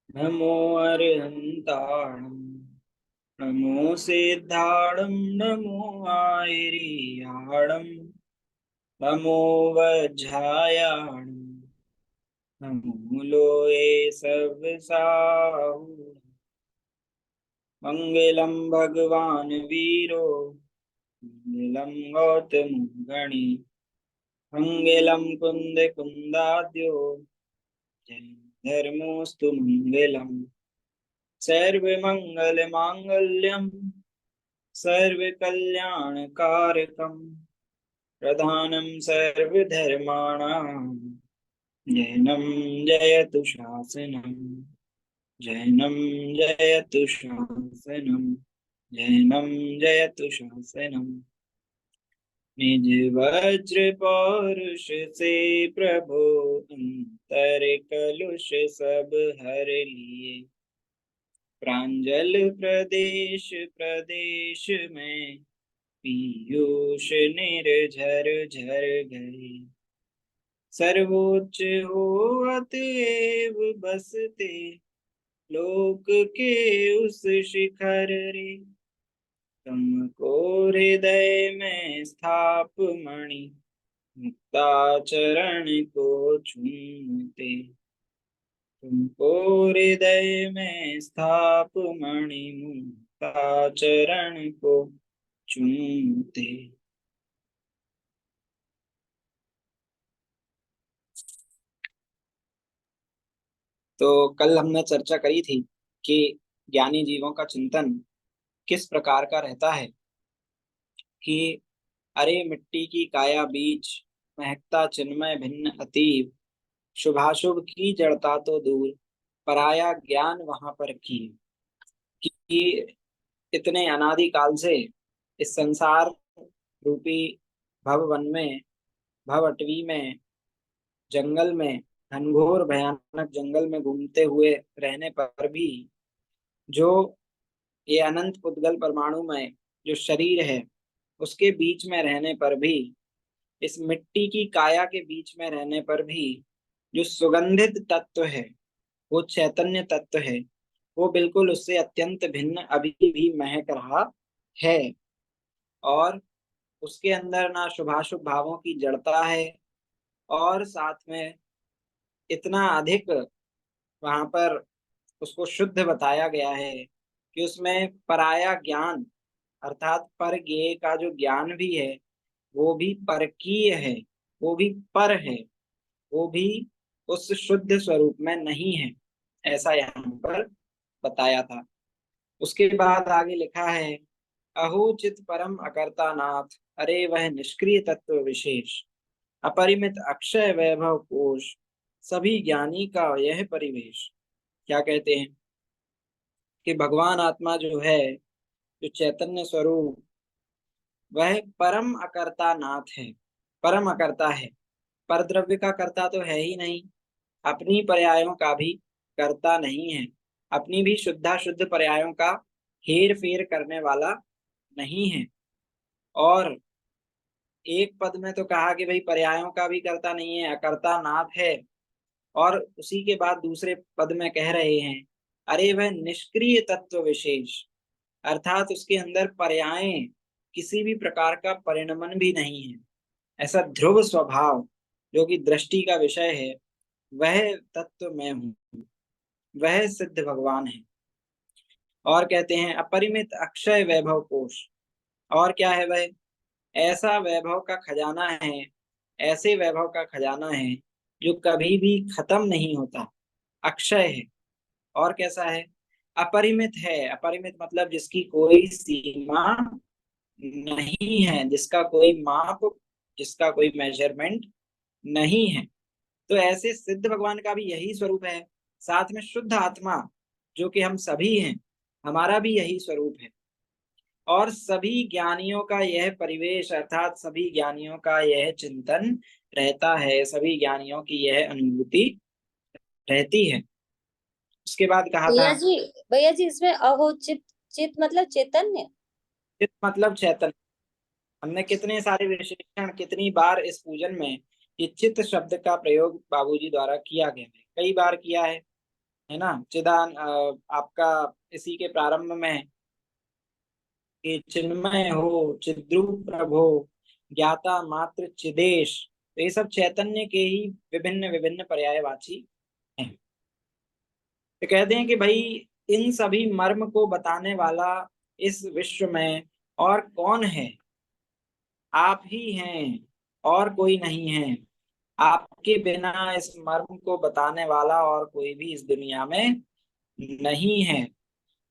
नमो अरिहन्ताणं नमो सिद्धाणं नमो आयर्याणं नमो वज्रायाणं नमो लोये सव्यसाहु मंगलम भगवान वीरो मंगलम गौतम गणि मंगलम कुंद कुंदाद्यो जय धर्मोस्तु मंगलम सर्वमंगल मांगल्यम सर्वकल्याणकारकम प्रधानं सर्वधर्माणां जैनं जयतु शासनम् जैनं जयतु शासनम् जैनं जयतु शासनम् निज वज्र पौरुष से प्रभु अंतर कलुष सब हर लिए प्रांजल प्रदेश प्रदेश में पीयूष निर्झर झर गए सर्वोच्च हो अतएव बसते लोक के उस शिखर रे तुमको हृदय में स्थाप मणि मुक्ता चरण को चूमते तुमको हृदय में स्थाप मणि मुक्ता चरण को चूमते। तो कल हमने चर्चा करी थी कि ज्ञानी जीवों का चिंतन किस प्रकार का रहता है कि अरे मिट्टी की काया बीज महकता चिन्मय भिन्न अतीब शुभाशुभ की जड़ता तो दूर पराया ज्ञान वहां पर की कि इतने अनादि काल से इस संसार रूपी भववन में भवअटवी में जंगल में घनघोर भयानक जंगल में घूमते हुए रहने पर भी जो ये अनंत पुद्गल परमाणु में जो शरीर है उसके बीच में रहने पर भी इस मिट्टी की काया के बीच में रहने पर भी जो सुगंधित तत्व है वो चैतन्य तत्व है वो बिल्कुल उससे अत्यंत भिन्न अभी भी महक रहा है और उसके अंदर ना शुभाशुभ भावों की जड़ता है और साथ में इतना अधिक वहां पर उसको शुद्ध बताया गया है कि उसमें पराया ज्ञान अर्थात पर ज्ञेय का जो ज्ञान भी है वो भी परकीय है वो भी पर है वो भी उस शुद्ध स्वरूप में नहीं है ऐसा यहाँ पर बताया था। उसके बाद आगे लिखा है अहो चित परम अकर्ता नाथ अरे वह निष्क्रिय तत्व विशेष अपरिमित अक्षय वैभव कोश सभी ज्ञानी का यह परिवेश। क्या कहते हैं कि भगवान आत्मा जो है जो चैतन्य स्वरूप वह परम अकर्ता नाथ है परम अकर्ता है पर द्रव्य का कर्ता तो है ही नहीं अपनी पर्यायों का भी कर्ता नहीं है अपनी भी शुद्धा शुद्ध पर्यायों का हेर फेर करने वाला नहीं है। और एक पद में तो कहा कि भाई पर्यायों का भी कर्ता नहीं है अकर्ता नाथ है और उसी के बाद दूसरे पद में कह रहे हैं अरे वह निष्क्रिय तत्व विशेष अर्थात उसके अंदर पर्याय किसी भी प्रकार का परिणमन भी नहीं है ऐसा ध्रुव स्वभाव जो कि दृष्टि का विषय है वह तत्व मैं हूँ वह सिद्ध भगवान है। और कहते हैं अपरिमित अक्षय वैभव कोश और क्या है वह ऐसा वैभव का खजाना है ऐसे वैभव का खजाना है जो कभी भी खत्म नहीं होता अक्षय है। और कैसा है अपरिमित है अपरिमित मतलब जिसकी कोई सीमा नहीं है जिसका कोई माप जिसका कोई मेजरमेंट नहीं है। तो ऐसे सिद्ध भगवान का भी यही स्वरूप है साथ में शुद्ध आत्मा जो कि हम सभी हैं हमारा भी यही स्वरूप है और सभी ज्ञानियों का यह परिवेश अर्थात सभी ज्ञानियों का यह चिंतन रहता है सभी ज्ञानियों की यह अनुभूति रहती है। उसके बाद कहा था भैया जी, भैया जी, इसमें अहो चित, चित मतलब चैतन्य। चित मतलब चैतन्य। हमने कितने सारे विशेषण कितनी बार इस पूजन में ये चित्त शब्द का प्रयोग बाबूजी द्वारा किया गया है कई बार किया है है ना, आपका इसी के प्रारंभ में है कि चिन्मय हो, चिद्रूप प्रभो, ज्ञाता मात्र चिदेश। तो ये सब चैतन्य के ही विभिन्न विभिन्न पर्यायवाची हैं। तो कहते हैं कि भाई इन सभी मर्म को बताने वाला इस विश्व में और कौन है? आप ही हैं, और कोई नहीं है। आपके बिना इस मर्म को बताने वाला और कोई भी इस दुनिया में नहीं है।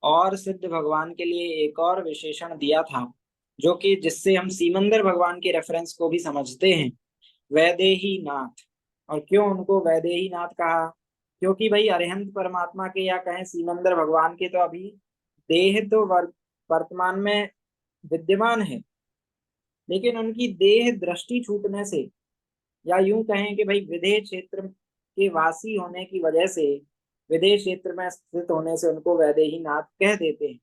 और सिद्ध भगवान के लिए एक और विशेषण दिया था, जो कि जिससे हम सीमंदर भगवान के रेफरेंस को भी समझते हैं, वैदेही नाथ। और क्यों उनको वैदेही नाथ कहा? क्योंकि भाई अरिहंत परमात्मा के या कहें सीमंदर भगवान के तो अभी देह तो वर्तमान में विद्यमान है, लेकिन उनकी देह दृष्टि छूटने से, या यूं कहें कि भाई विदेह क्षेत्र के वासी होने की वजह से, विदेह क्षेत्र में स्थित होने से उनको वैदेही नाथ कह देते हैं।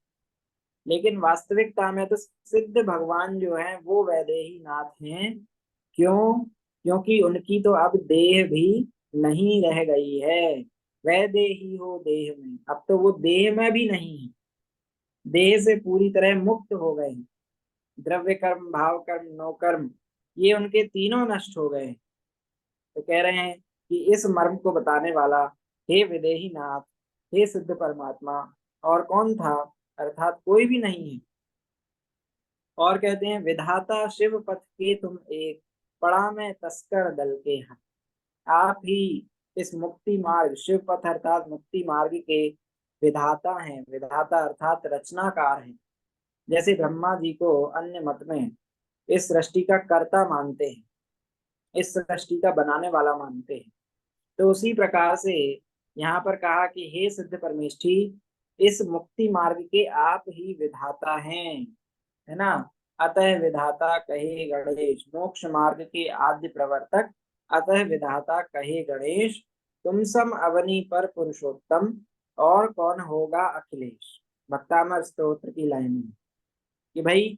लेकिन वास्तविकता में तो सिद्ध भगवान जो है वो वैदेही नाथ हैं। क्यों? क्योंकि उनकी तो अब देह भी नहीं रह गई है। वैदेही हो देह में, अब तो वो देह में भी नहीं है, देह से पूरी तरह मुक्त हो गए हैं। द्रव्य कर्म, भाव कर्म, नो कर्म, ये उनके तीनों नष्ट हो गए हैं। तो कह रहे हैं कि इस मर्म को बताने वाला हे विदेही नाथ, हे सिद्ध परमात्मा, और कौन था? अर्थात कोई भी नहीं है। और कहते हैं विधाता शिव पथ के तुम एक, पड़ा में तस्कर दल के हैं। आप ही इस मुक्ति मार्ग, शिव पथ अर्थात मुक्ति मार्ग के विधाता हैं। विधाता अर्थात रचनाकार हैं। जैसे ब्रह्मा जी को अन्य मत में इस सृष्टि का कर्ता मानते हैं, इस सृष्टि का बनाने वाला मानते हैं, तो उसी प्रकार से यहाँ पर कहा कि हे सिद्ध परमेष्ठी, इस मुक्ति मार्ग के आप ही विधाता हैं, है ना। अतः विधाता कहे गणेश, मोक्ष मार्ग के आद्य प्रवर्तक, अतः विधाता कहे गणेश, तुम सम अवनी पर पुरुषोत्तम, और कौन होगा अखिलेश। भक्तामर स्तोत्र की लाइन है कि भाई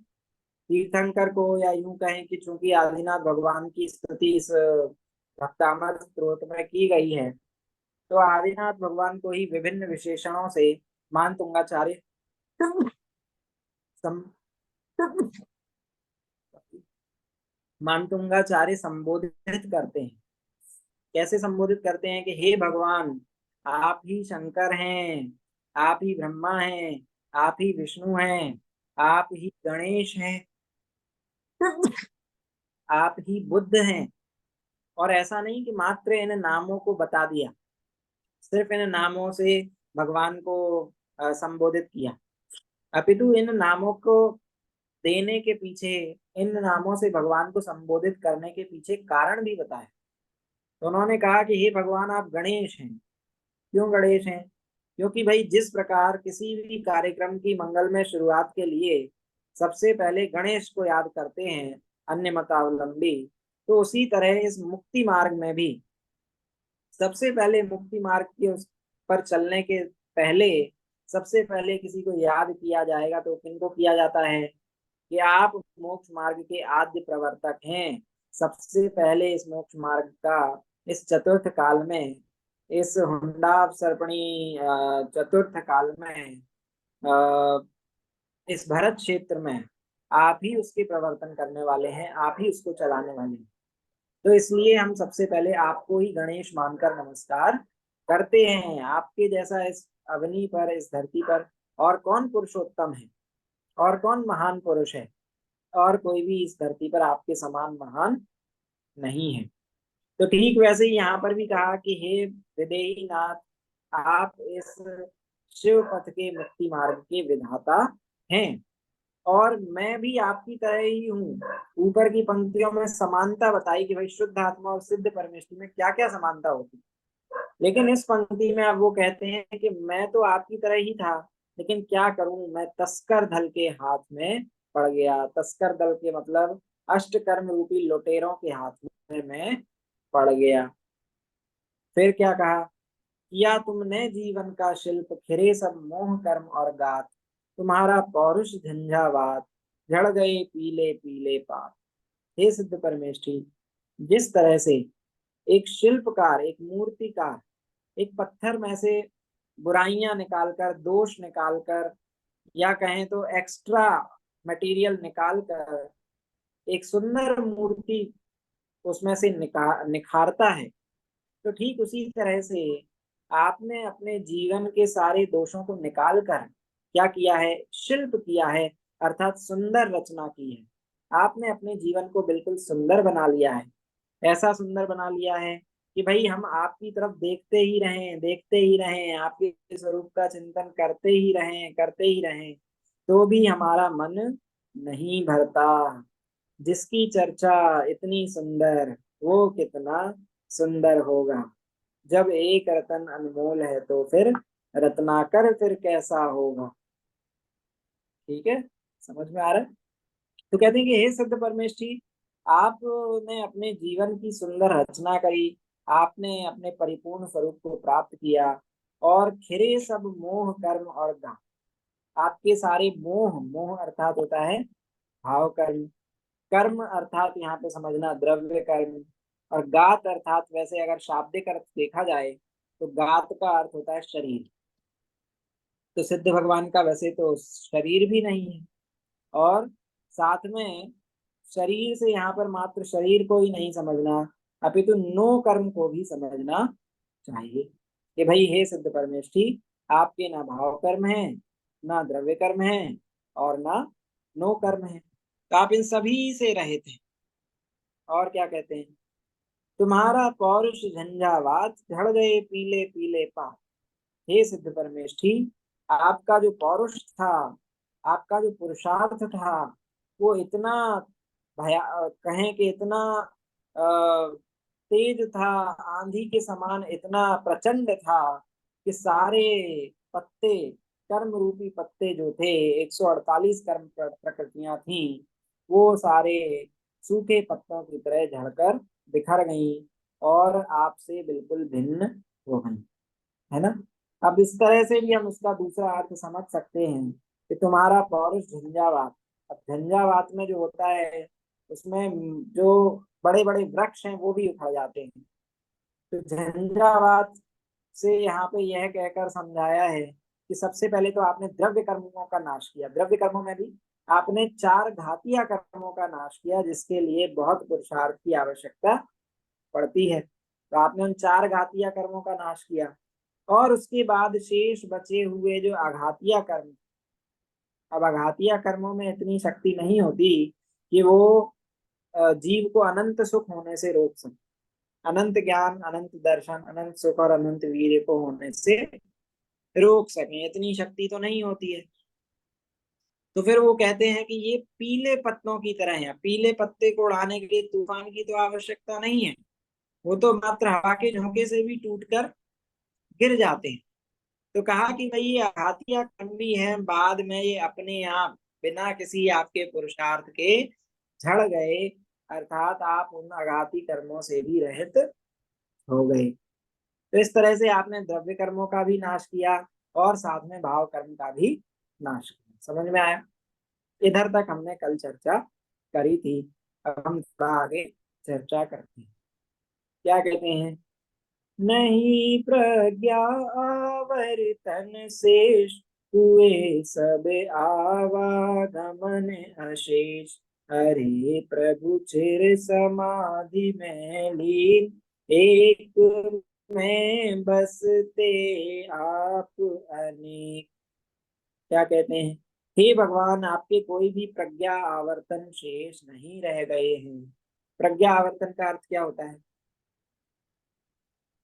तीर्थंकर को, या यूं कहें कि चूंकि आदिनाथ भगवान की स्तुति इस भक्तामर स्तोत्र में की गई है, तो आदिनाथ भगवान को ही विभिन्न विशेषणों से मान तुंगाचार्य सम, मानतुंगाचार्य संबोधित करते हैं। कैसे संबोधित करते हैं कि हे भगवान, आप ही शंकर हैं, आप ही ब्रह्मा हैं, आप ही विष्णु हैं, आप ही गणेश हैं, आप ही बुद्ध हैं। और ऐसा नहीं कि मात्र इन नामों को बता दिया, सिर्फ इन नामों से भगवान को संबोधित किया, अपितु इन नामों को देने के पीछे, इन नामों से भगवान को संबोधित करने के पीछे कारण भी बताया। तो उन्होंने कहा कि हे भगवान आप गणेश हैं। क्यों गणेश हैं? क्योंकि भाई जिस प्रकार किसी भी कार्यक्रम की मंगलमय शुरुआत के लिए सबसे पहले गणेश को याद करते हैं अन्य मतावलंबी, तो उसी तरह इस मुक्ति मार्ग में भी सबसे पहले मुक्ति मार्ग के उस पर चलने के पहले सबसे पहले किसी को याद किया जाएगा तो किनको किया जाता है कि आप मोक्ष मार्ग के आद्य प्रवर्तक हैं। सबसे पहले इस मोक्ष मार्ग का इस चतुर्थ काल में, इस हुंडा सर्पणी चतुर्थ काल में, अ, इस भरत क्षेत्र में आप ही उसके प्रवर्तन करने वाले हैं, आप ही उसको चलाने वाले हैं। तो इसलिए हम सबसे पहले आपको ही गणेश मानकर नमस्कार करते हैं। आपके जैसा इस अवनी पर, इस धरती पर और कौन पुरुषोत्तम है, और कौन महान पुरुष है? और कोई भी इस धरती पर आपके समान महान नहीं है। तो ठीक वैसे ही यहाँ पर भी कहा कि हे विदेही नाथ, आप इस शिव पथ के मुक्ति मार्ग के विधाता हैं, और मैं भी आपकी तरह ही हूँ। ऊपर की पंक्तियों में समानता बताई कि भाई शुद्ध आत्मा और सिद्ध परमेष्टि में क्या क्या समानता होती, लेकिन इस पंक्ति में अब वो कहते हैं कि मैं तो आपकी तरह ही था, लेकिन क्या करूं, मैं तस्कर दल के हाथ में पड़ गया। तस्कर दल के मतलब अष्टकर्म रूपी लुटेरों के हाथ में मैं पड़ गया। फिर क्या कहा? किया तुमने जीवन का शिल्प, खिरे सब मोह कर्म और गात, तुम्हारा पौरुष झंझावात, झड़ गए पीले पीले पात। हे सिद्ध परमेष्ठी, जिस तरह से एक शिल्पकार, एक मूर्तिकार एक पत्थर में से बुराइयां निकालकर, दोष निकालकर, या कहें तो एक्स्ट्रा मटेरियल निकालकर एक सुंदर मूर्ति उसमें से निखारता है। तो ठीक उसी तरह से आपने अपने जीवन के सारे दोषों को निकाल कर क्या किया है, शिल्प किया है, अर्थात सुंदर रचना की है। आपने अपने जीवन को बिल्कुल सुंदर बना लिया है। ऐसा सुंदर बना लिया है कि भाई हम आपकी तरफ देखते ही रहें, देखते ही रहें, आपके स्वरूप का चिंतन करते ही रहें, करते ही रहें, तो भी हमारा मन नहीं भरता। जिसकी चर्चा इतनी सुंदर, वो कितना सुंदर होगा। जब एक रतन अनमोल है तो फिर रत्नाकर फिर कैसा होगा। ठीक है, समझ में आ रहा है। तो कहते हैं कि हे सिद्ध परमेष्ठी, आपने अपने जीवन की सुंदर रचना करी, आपने अपने परिपूर्ण स्वरूप को प्राप्त किया, और खिरे सब मोह कर्म और गा, आपके सारे मोह, मोह अर्थात होता है भाव कर्म, कर्म अर्थात यहाँ पे समझना द्रव्य कर्म, और गात अर्थात वैसे अगर शाब्दिक अर्थ देखा जाए तो गात का अर्थ होता है शरीर। तो सिद्ध भगवान का वैसे तो शरीर भी नहीं है, और साथ में शरीर से यहाँ पर मात्र शरीर को ही नहीं समझना, अपितु नो कर्म को भी समझना चाहिए। कि भाई हे सिद्ध परमेष्ठी, आपके ना भाव कर्म है, ना द्रव्य कर्म है, और ना नो कर्म है, तो आप इन सभी से रहित हैं। और क्या कहते हैं, तुम्हारा पौरुष झंझावात झड़ गए पीले पीले पात। हे सिद्ध परमेष्ठी, आपका जो पौरुष था, आपका जो पुरुषार्थ था, वो इतना भया, कहें कि इतना तेज था, आंधी के समान इतना प्रचंड था कि सारे पत्ते, कर्म रूपी पत्ते जो थे, 148 कर्म प्रकृतियां थी, वो सारे सूखे पत्तों की तरह झड़कर बिखर गई और आपसे बिल्कुल भिन्न हो गई, है ना। अब इस तरह से भी हम उसका दूसरा अर्थ समझ सकते हैं कि तुम्हारा पौरुष झंझावात। अब झंझावात में जो होता है, उसमें जो बड़े बड़े वृक्ष हैं वो भी उखड़ जाते हैं। तो झंझावात से यहाँ पे यह कहकर समझाया है कि सबसे पहले तो आपने द्रव्य कर्मों का नाश किया, द्रव्य कर्मों में भी आपने चार घातीय कर्मों का नाश किया, जिसके लिए बहुत पुरुषार्थ की आवश्यकता पड़ती है। तो आपने उन चार घातीय कर्मों का नाश किया, और उसके बाद शेष बचे हुए जो आघातीय कर्म, अब आघातीय कर्मों में इतनी शक्ति नहीं होती कि वो जीव को अनंत सुख होने से रोक सके, अनंत ज्ञान, अनंत दर्शन, अनंत सुख और अनंत वीर्य को होने से रोक सके, इतनी शक्ति तो नहीं होती है। तो फिर वो कहते हैं कि ये पीले पत्तों की तरह है, पीले पत्ते को उड़ाने के लिए तूफान की तो आवश्यकता नहीं है, वो तो मात्र हवा के झोंके से भी टूटकर गिर जाते हैं। तो कहा कि भाई ये आघातिया कर्म भी है, बाद में ये अपने आप बिना किसी आपके पुरुषार्थ के झड़ गए, अर्थात आप उन आघाती कर्मों से भी रहित हो गए। तो इस तरह से आपने द्रव्य कर्मों का भी नाश किया और साथ में भाव कर्म का भी नाश किया। समझ में आया। इधर तक हमने कल चर्चा करी थी। अब हम थोड़ा आगे चर्चा करते हैं। क्या कहते हैं, नहीं प्रज्ञा आवर्तन शेष, हुए सब आवागमन अशेष। हरे प्रभु चिर समाधि में लीन, एक में बसते आप अनेक। क्या कहते हैं, हे भगवान, आपके कोई भी प्रज्ञा आवर्तन शेष नहीं रह गए हैं। प्रज्ञा आवर्तन का अर्थ क्या होता है,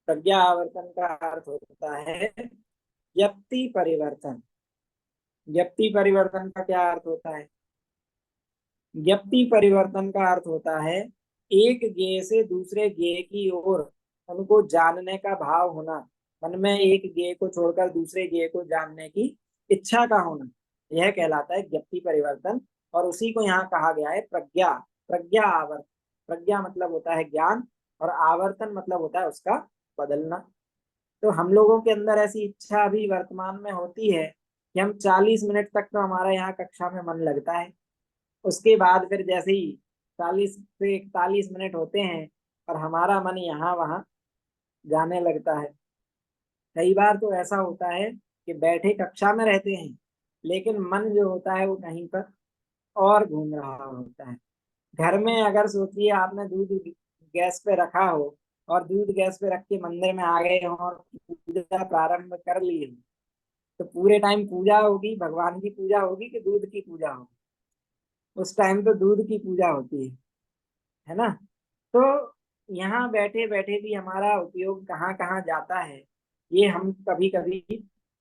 प्रज्ञा आवर्तन का अर्थ होता है व्यक्ति परिवर्तन। व्यक्ति परिवर्तन का क्या अर्थ होता है, व्यक्ति परिवर्तन का अर्थ होता है एक ज्ञेय से दूसरे ज्ञेय की ओर उनको जानने का भाव होना, मन में एक ज्ञेय को छोड़कर दूसरे ज्ञेय को जानने की इच्छा का होना, यह कहलाता है व्यक्ति परिवर्तन। और उसी को यहाँ कहा गया है प्रज्ञा, प्रज्ञा आवर्तन। प्रज्ञा मतलब होता है ज्ञान, और आवर्तन मतलब होता है उसका बदलना। तो हम लोगों के अंदर ऐसी इच्छा अभी वर्तमान में होती है कि हम 40 मिनट तक तो हमारा यहाँ कक्षा में मन लगता है, उसके बाद फिर जैसे ही 40 से 41 मिनट होते हैं और हमारा मन यहाँ वहाँ जाने लगता है। कई बार तो ऐसा होता है कि बैठे कक्षा में रहते हैं, लेकिन मन जो होता है वो कहीं पर और घूम रहा होता है। घर में अगर सोचिए आपने दूध गैस पे रखा हो, और दूध गैस पे रख के मंदिर में आ गए हो और पूजा प्रारंभ कर ली हो, तो पूरे टाइम पूजा होगी, भगवान की पूजा होगी कि दूध की पूजा होगी? उस टाइम तो दूध की पूजा होती है ना? तो यहाँ बैठे बैठे भी हमारा उपयोग कहाँ कहाँ जाता है, ये हम कभी कभी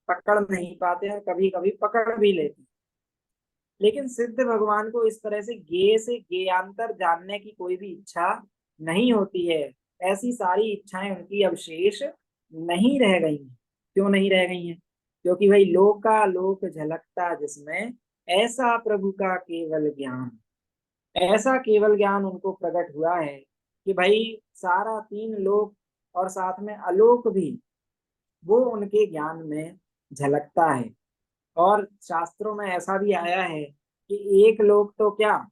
पकड़ नहीं पाते और कभी कभी पकड़ भी लेते हैं। लेकिन सिद्ध भगवान को इस तरह से ज्ञेय से ज्ञेयांतर जानने की कोई भी इच्छा नहीं होती है। ऐसी सारी इच्छाएं उनकी अब शेष नहीं रह गई हैं। क्यों नहीं रह गई हैं? क्योंकि भाई लोका लोक झलकता जिसमें, ऐसा प्रभु का केवल ज्ञान। ऐसा केवल ज्ञान उनको प्रकट हुआ है कि भाई सारा तीन लोक और साथ में अलोक भी वो उनके ज्ञान में झलकता है। और शास्त्रों में ऐसा भी आया है कि एक लोक तो क्या,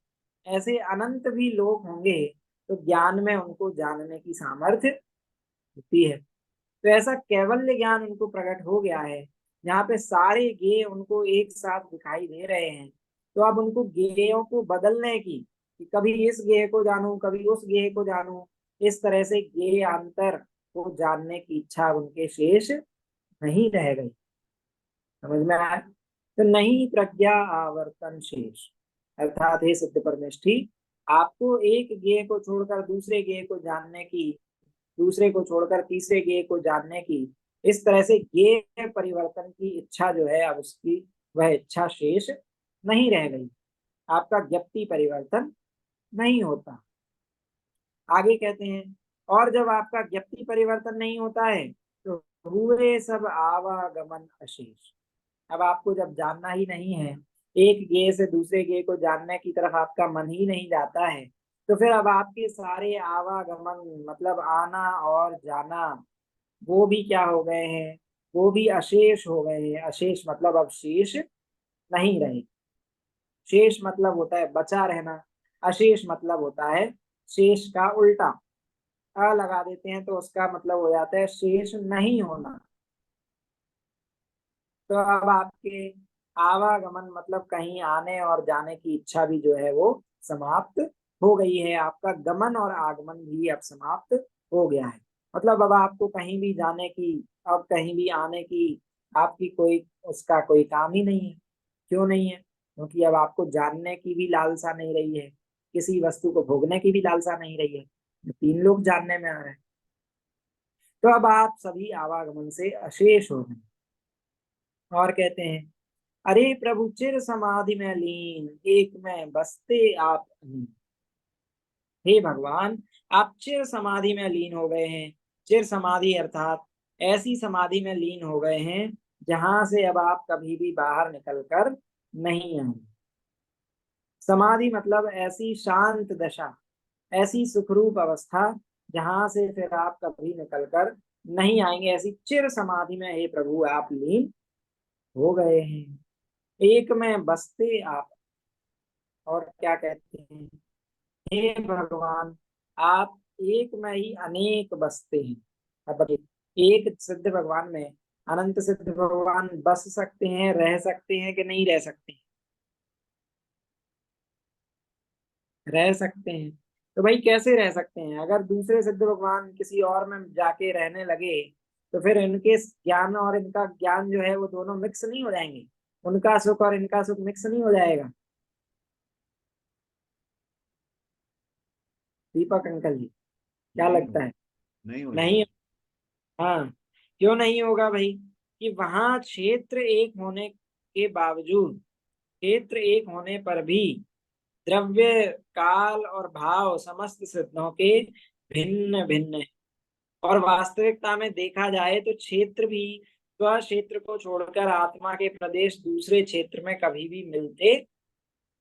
ऐसे अनंत भी लोग होंगे, तो ज्ञान में उनको जानने की सामर्थ्य होती है। तो ऐसा कैवल्य ज्ञान उनको प्रकट हो गया है, जहाँ पे सारे गेय उनको एक साथ दिखाई दे रहे हैं। तो अब उनको गेयों को बदलने की, कि कभी इस गेय को जानूं कभी उस गेय को जानूं, इस तरह से गेय अंतर को जानने की इच्छा उनके शेष नहीं रह गई। समझ में आया? तो नहीं प्रज्ञा आवर्तन शेष, अर्थात हे सिद्ध परमेष्ठी, आपको एक गेय को छोड़कर दूसरे गेय को जानने की, दूसरे को छोड़कर तीसरे गेय को जानने की, इस तरह से गेय परिवर्तन की इच्छा जो है अब उसकी, वह इच्छा शेष नहीं रह गई। आपका ज्ञप्ति परिवर्तन नहीं होता। आगे कहते हैं, और जब आपका ज्ञप्ति परिवर्तन नहीं होता है, तो हुए सब आवागमन अशेष। अब आपको जब जानना ही नहीं है, एक गेय से दूसरे गेय को जानने की तरफ आपका मन ही नहीं जाता है, तो फिर अब आपके सारे आवागमन मतलब आना और जाना, वो भी क्या हो गए हैं? वो भी अशेष हो गए हैं। अशेष मतलब अब शेष नहीं रहे। शेष मतलब होता है बचा रहना, अशेष मतलब होता है शेष का उल्टा। अ लगा देते हैं तो उसका मतलब हो जाता है शेष नहीं होना। तो अब आपके आवागमन मतलब कहीं आने और जाने की इच्छा भी जो है वो समाप्त हो गई है। आपका गमन और आगमन भी अब समाप्त हो गया है। मतलब अब आपको कहीं भी जाने की, अब कहीं भी आने की आपकी कोई, उसका कोई काम ही नहीं है। क्यों नहीं है? क्योंकि अब आपको जानने की भी लालसा नहीं रही है, किसी वस्तु को भोगने की भी लालसा नहीं रही है। तीन लोग जानने में आ रहे हैं। तो अब आप सभी आवागमन से अशेष हो गए। और कहते हैं, अरे प्रभु चिर समाधि में लीन, एक में बसते आप नहीं। हे भगवान, आप चिर समाधि में लीन हो गए हैं। चिर समाधि अर्थात ऐसी समाधि में लीन हो गए हैं जहां से अब आप कभी भी बाहर निकल कर नहीं आएंगे। समाधि मतलब ऐसी शांत दशा, ऐसी सुखरूप अवस्था जहां से फिर आप कभी निकल कर नहीं आएंगे। ऐसी चिर समाधि में हे प्रभु आप लीन हो गए हैं। एक में बसते आप, और क्या कहते हैं, हे भगवान, आप एक में ही अनेक बसते हैं। अब बताइए, एक सिद्ध भगवान में अनंत सिद्ध भगवान बस सकते हैं, रह सकते हैं कि नहीं रह सकते हैं? रह सकते हैं। तो भाई कैसे रह सकते हैं? अगर दूसरे सिद्ध भगवान किसी और में जाके रहने लगे, तो फिर इनके ज्ञान और इनका ज्ञान जो है वो दोनों मिक्स नहीं हो जाएंगे? उनका सुख और इनका सुख मिक्स नहीं हो जाएगा? दीपक अंकल जी, क्या नहीं लगता हो है? नहीं हो नहीं। जाएगा। हाँ, क्यों नहीं होगा भाई? कि वहां क्षेत्र एक होने के बावजूद, क्षेत्र एक होने पर भी द्रव्य काल और भाव समस्त सिद्धों के भिन्न भिन्न है। और वास्तविकता में देखा जाए तो क्षेत्र भी स्व क्षेत्र को छोड़कर आत्मा के प्रदेश दूसरे क्षेत्र में कभी भी मिलते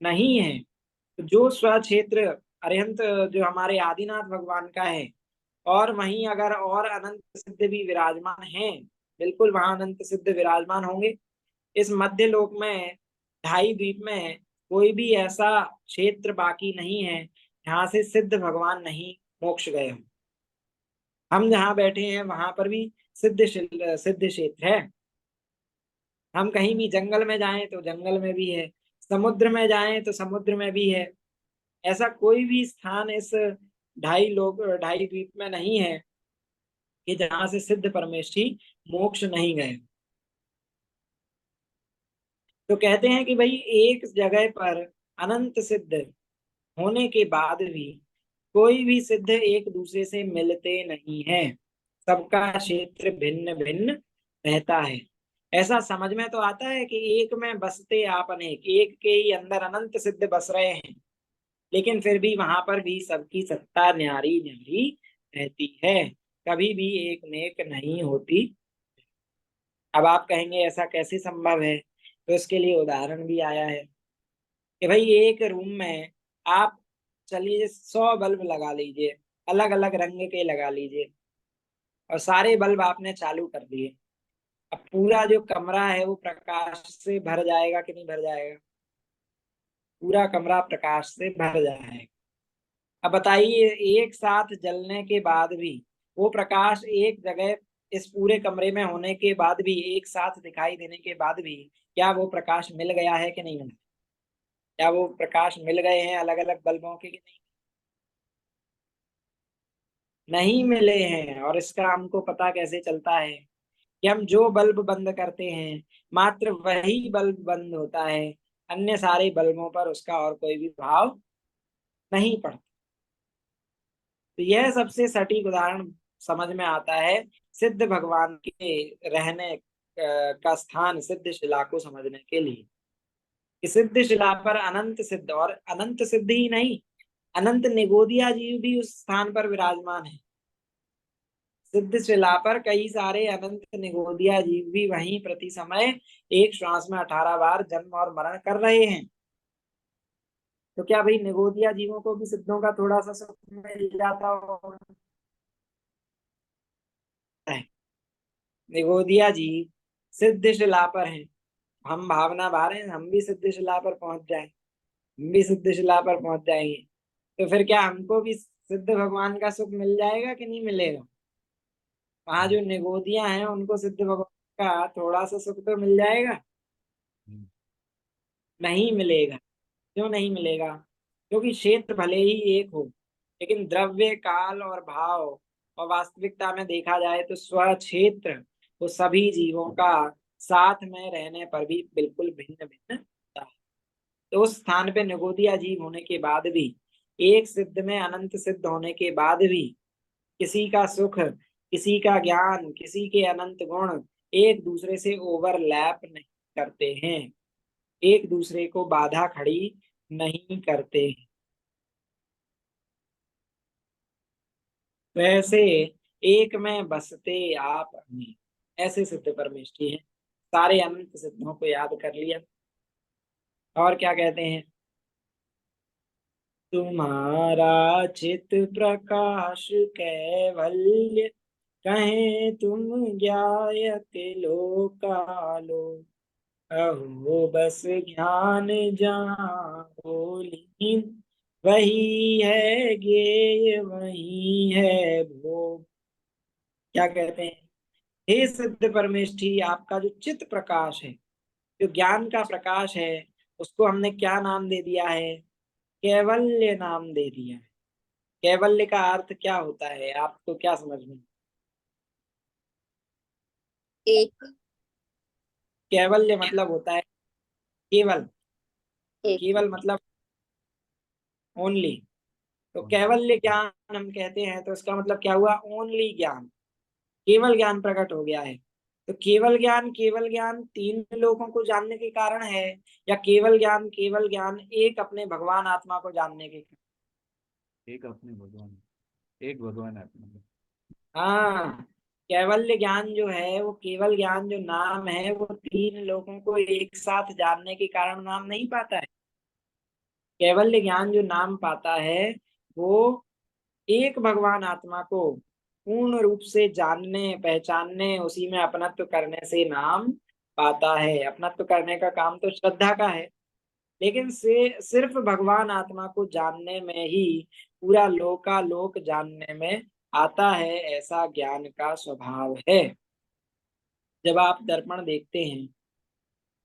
नहीं है। तो जो स्व क्षेत्र अरिहंत जो हमारे आदिनाथ भगवान का है, और वहीं अगर और अनंत सिद्ध भी विराजमान हैं, बिल्कुल वहां अनंत सिद्ध विराजमान होंगे। इस मध्य लोक में, ढाई द्वीप में कोई भी ऐसा क्षेत्र बाकी नहीं है जहां से सिद्ध भगवान नहीं मोक्ष गए हों। हम जहाँ बैठे हैं वहां पर भी सिद्ध क्षेत्र है। हम कहीं भी जंगल में जाएं तो जंगल में भी है, समुद्र में जाएं तो समुद्र में भी है। ऐसा कोई भी स्थान इस 2.5 द्वीप में नहीं है कि जहां से सिद्ध परमेष्ठी मोक्ष नहीं गए। तो कहते हैं कि भाई एक जगह पर अनंत सिद्ध होने के बाद भी कोई भी सिद्ध एक दूसरे से मिलते नहीं है, सबका क्षेत्र भिन्न भिन्न रहता है। ऐसा समझ में तो आता है कि एक में बसते आप अनेक, एक के ही अंदर अनंत सिद्ध बस रहे हैं, लेकिन फिर भी वहां पर भी सबकी सत्ता न्यारी न्यारी रहती है, कभी भी एक नेक नहीं होती। अब आप कहेंगे ऐसा कैसे संभव है, तो इसके लिए उदाहरण भी आया है कि भाई एक रूम में आप चलिए 100 बल्ब लगा लीजिए, अलग अलग रंग के लगा लीजिए, और सारे बल्ब आपने चालू कर दिए। अब पूरा जो कमरा है वो प्रकाश से भर जाएगा कि नहीं भर जाएगा? पूरा कमरा प्रकाश से भर जाएगा। अब बताइए एक साथ जलने के बाद भी वो प्रकाश एक जगह इस पूरे कमरे में होने के बाद भी, एक साथ दिखाई देने के बाद भी, क्या वो प्रकाश मिल गया है कि नहीं मिला? क्या वो प्रकाश मिल गए हैं अलग अलग बल्बों के कि नहीं? नहीं मिले हैं। और इसका हमको पता कैसे चलता है कि हम जो बल्ब बंद करते हैं मात्र वही बल्ब बंद होता है, अन्य सारे बल्बों पर उसका और कोई भी प्रभाव नहीं पड़ता। तो यह सबसे सटीक उदाहरण समझ में आता है सिद्ध भगवान के रहने का स्थान सिद्ध शिला को समझने के लिए, कि सिद्ध शिला पर अनंत सिद्ध, और अनंत सिद्ध ही नहीं, अनंत निगोदिया जीव भी उस स्थान पर विराजमान है। सिद्ध शिला पर कई सारे अनंत निगोदिया जीव भी वहीं प्रति समय एक श्वास में 18 बार जन्म और मरण कर रहे हैं। तो क्या भाई निगोदिया जीवों को भी सिद्धों का थोड़ा सा सुख मिल जाता होगा? निगोदिया जीव सिद्ध शिला पर हैं, हम भावना भा रहे हैं हम भी सिद्ध शिला पर पहुंच जाए, हम भी सिद्ध शिला पर पहुंच जाएंगे। तो फिर क्या हमको भी सिद्ध भगवान का सुख मिल जाएगा कि नहीं मिलेगा? वहां जो निगोदिया हैं उनको सिद्ध भगवान का थोड़ा सा सुख तो मिल जाएगा? नहीं मिलेगा। क्यों नहीं मिलेगा? क्योंकि क्षेत्र भले ही एक हो, लेकिन द्रव्य काल और भाव और वास्तविकता में देखा जाए तो स्व क्षेत्र वो सभी जीवों का साथ में रहने पर भी बिल्कुल भिन्न भिन्न होता है। तो उस स्थान पे निगोदिया जीव होने के बाद भी, एक सिद्ध में अनंत सिद्ध होने के बाद भी, किसी का सुख, किसी का ज्ञान, किसी के अनंत गुण एक दूसरे से ओवरलैप नहीं करते हैं, एक दूसरे को बाधा खड़ी नहीं करते हैं। वैसे एक में बसते आप अनेक, ऐसे सिद्ध परमेष्ठी हैं। सारे अनंत सिद्धों को याद कर लिया। और क्या कहते हैं? तुम्हारा चित प्रकाश कैवल्य, कहें तुम ज्ञायते लोकालो, अहो बस ज्ञान जहाँ बोली, वही है ज्ञेय वही है भोग। क्या कहते हैं? हे सिद्ध परमेष्ठी, आपका जो चित्त प्रकाश है, जो ज्ञान का प्रकाश है, उसको हमने क्या नाम दे दिया है? कैवल्य नाम दे दिया है। कैवल्य का अर्थ क्या होता है, आपको क्या समझ में? एक। कैवल्य मतलब होता है केवल, एक। केवल मतलब ओनली। तो कैवल्य ज्ञान हम कहते हैं तो इसका मतलब क्या हुआ? ओनली ज्ञान, केवल ज्ञान प्रकट हो गया है। तो केवल ज्ञान तीन लोगों को जानने के कारण है, या केवल ज्ञान एक अपने भगवान आत्मा को जानने के कारण? एक अपने भगवान, एक भगवान है अपने। हाँ, कैवल्य ज्ञान जो है, वो केवल ज्ञान जो नाम है, वो तीन लोगों को एक साथ जानने के कारण नाम नहीं पाता है। कैवल्य ज्ञान जो नाम पाता है, वो एक भगवान आत्मा को पूर्ण रूप से जानने पहचानने, उसी में अपनत्व करने से नाम पाता है। अपनत्व करने का काम तो श्रद्धा का है, लेकिन से सिर्फ भगवान आत्मा को जानने में ही पूरा लोकालोक जानने में आता है ऐसा ज्ञान का स्वभाव है। जब आप दर्पण देखते हैं,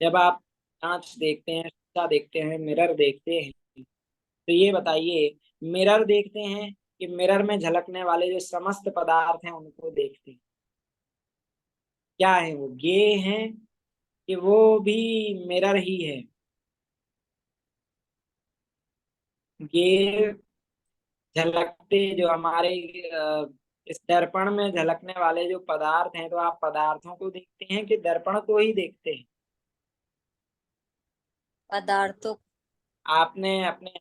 जब आप कांच देखते हैं, शीशा देखते हैं, मिरर देखते हैं, तो ये बताइए, मिरर देखते हैं कि मिरर में झलकने वाले जो समस्त पदार्थ हैं उनको देखते हैं? क्या है वो, ये हैं कि वो भी मिरर ही है? ये झलकते जो हमारे इस दर्पण में झलकने वाले जो पदार्थ हैं, तो आप पदार्थों को देखते हैं कि दर्पण को ही देखते हैं? पदार्थों। आपने अपने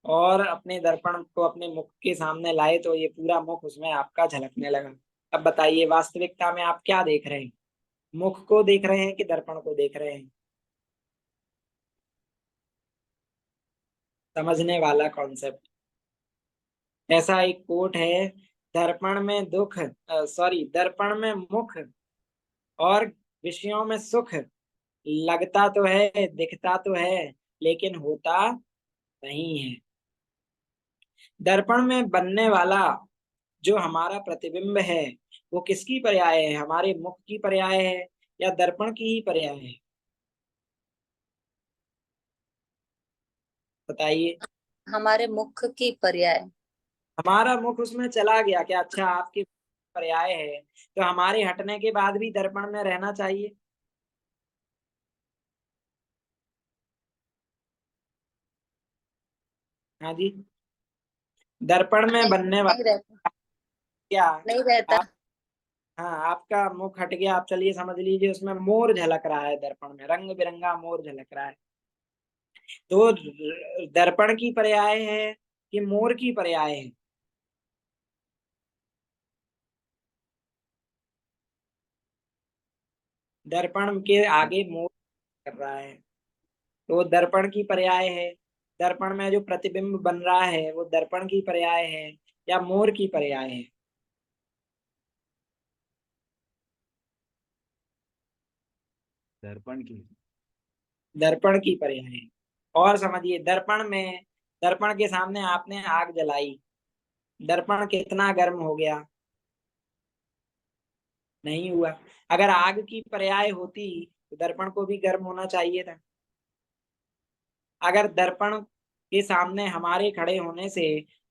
और अपने दर्पण को अपने मुख के सामने लाए तो ये पूरा मुख उसमें आपका झलकने लगा। अब बताइए वास्तविकता में आप क्या देख रहे हैं? मुख को देख रहे हैं कि दर्पण को देख रहे हैं? समझने वाला कॉन्सेप्ट। ऐसा एक कोट है, दर्पण में दुख, सॉरी, दर्पण में मुख और विषयों में सुख, लगता तो है, दिखता तो है, लेकिन होता नहीं है। दर्पण में बनने वाला जो हमारा प्रतिबिंब है, वो किसकी पर्याय है? हमारे मुख की पर्याय है या दर्पण की ही पर्याय है? बताइए। हमारे मुख की पर्याय। हमारा मुख उसमें चला गया क्या? अच्छा, आपकी पर्याय है, तो हमारे हटने के बाद भी दर्पण में रहना चाहिए। हाँ जी। दर्पण में नहीं, बनने नहीं वाला रहता। क्या? नहीं रहता। आप, हाँ, आपका मुख हट गया, आप चलिए समझ लीजिए उसमें मोर झलक रहा है, दर्पण में रंग बिरंगा मोर झलक रहा है। तो दर्पण की पर्याय है कि मोर की पर्याय है? दर्पण के आगे मोर कर रहा है, तो वो दर्पण की पर्याय है। दर्पण में जो प्रतिबिंब बन रहा है वो दर्पण की पर्याय है या मोर की पर्याय है? दर्पण की। दर्पण की पर्याय है। और समझिए, दर्पण के सामने आपने आग जलाई, दर्पण कितना गर्म हो गया? नहीं हुआ। अगर आग की पर्याय होती तो दर्पण को भी गर्म होना चाहिए था। अगर दर्पण के सामने हमारे खड़े होने से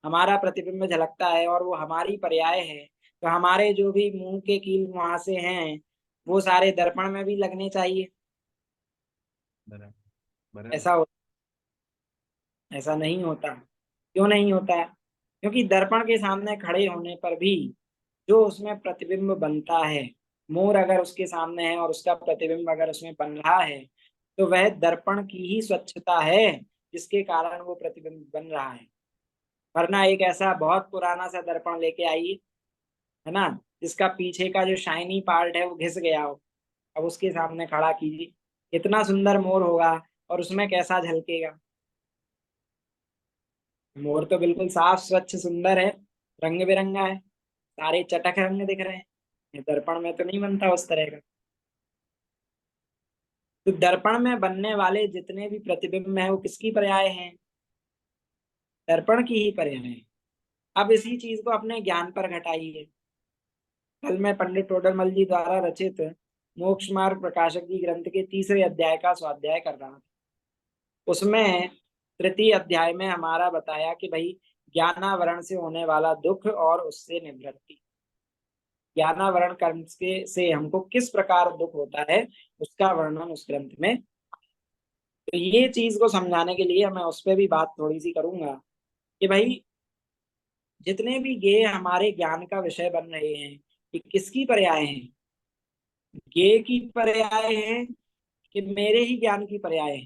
हमारा प्रतिबिंब झलकता है और वो हमारी पर्याय है, तो हमारे जो भी मुंह के कील मुहासे हैं वो सारे दर्पण में भी लगने चाहिए। बराबर। बराबर। ऐसा हो, ऐसा नहीं होता। क्यों नहीं होता? क्योंकि दर्पण के सामने खड़े होने पर भी जो उसमें प्रतिबिंब बनता है, मोर अगर उसके सामने है और उसका प्रतिबिंब अगर उसमें बन रहा है, तो वह दर्पण की ही स्वच्छता है जिसके कारण वो प्रतिबिंब बन रहा है। वरना एक ऐसा बहुत पुराना सा दर्पण लेके आइए, है ना, जिसका पीछे का जो शाइनी पार्ट है वो घिस गया हो, अब उसके सामने खड़ा कीजिए, इतना सुंदर मोर होगा और उसमें कैसा झलकेगा? मोर तो बिल्कुल साफ स्वच्छ सुंदर है, रंग बिरंगा है, सारे चटक रंग दिख रहे हैं। ये दर्पण में तो नहीं बनता उस तरह का। तो दर्पण में बनने वाले जितने भी प्रतिबिंब हैं वो किसकी पर्याय हैं? दर्पण की ही पर्याय है। अब इसी चीज को अपने ज्ञान पर घटाइए। कल मैं पंडित टोडरमल जी द्वारा रचित मोक्ष मार्ग प्रकाशक जी ग्रंथ के तीसरे अध्याय का स्वाध्याय कर रहा था। उसमें तृतीय अध्याय में हमारा बताया कि भाई ज्ञानावरण से होने वाला दुख और उससे निवृत्ति, ज्ञानावरण कर्म के से हमको किस प्रकार दुख होता है उसका वर्णन उस ग्रंथ में। तो ये चीज को समझाने के लिए मैं उस पर भी बात थोड़ी सी करूंगा कि भाई जितने भी ये हमारे ज्ञान का विषय बन रहे हैं, ये किसकी पर्याय हैं? ये की पर्याय है कि मेरे ही ज्ञान की पर्याय है?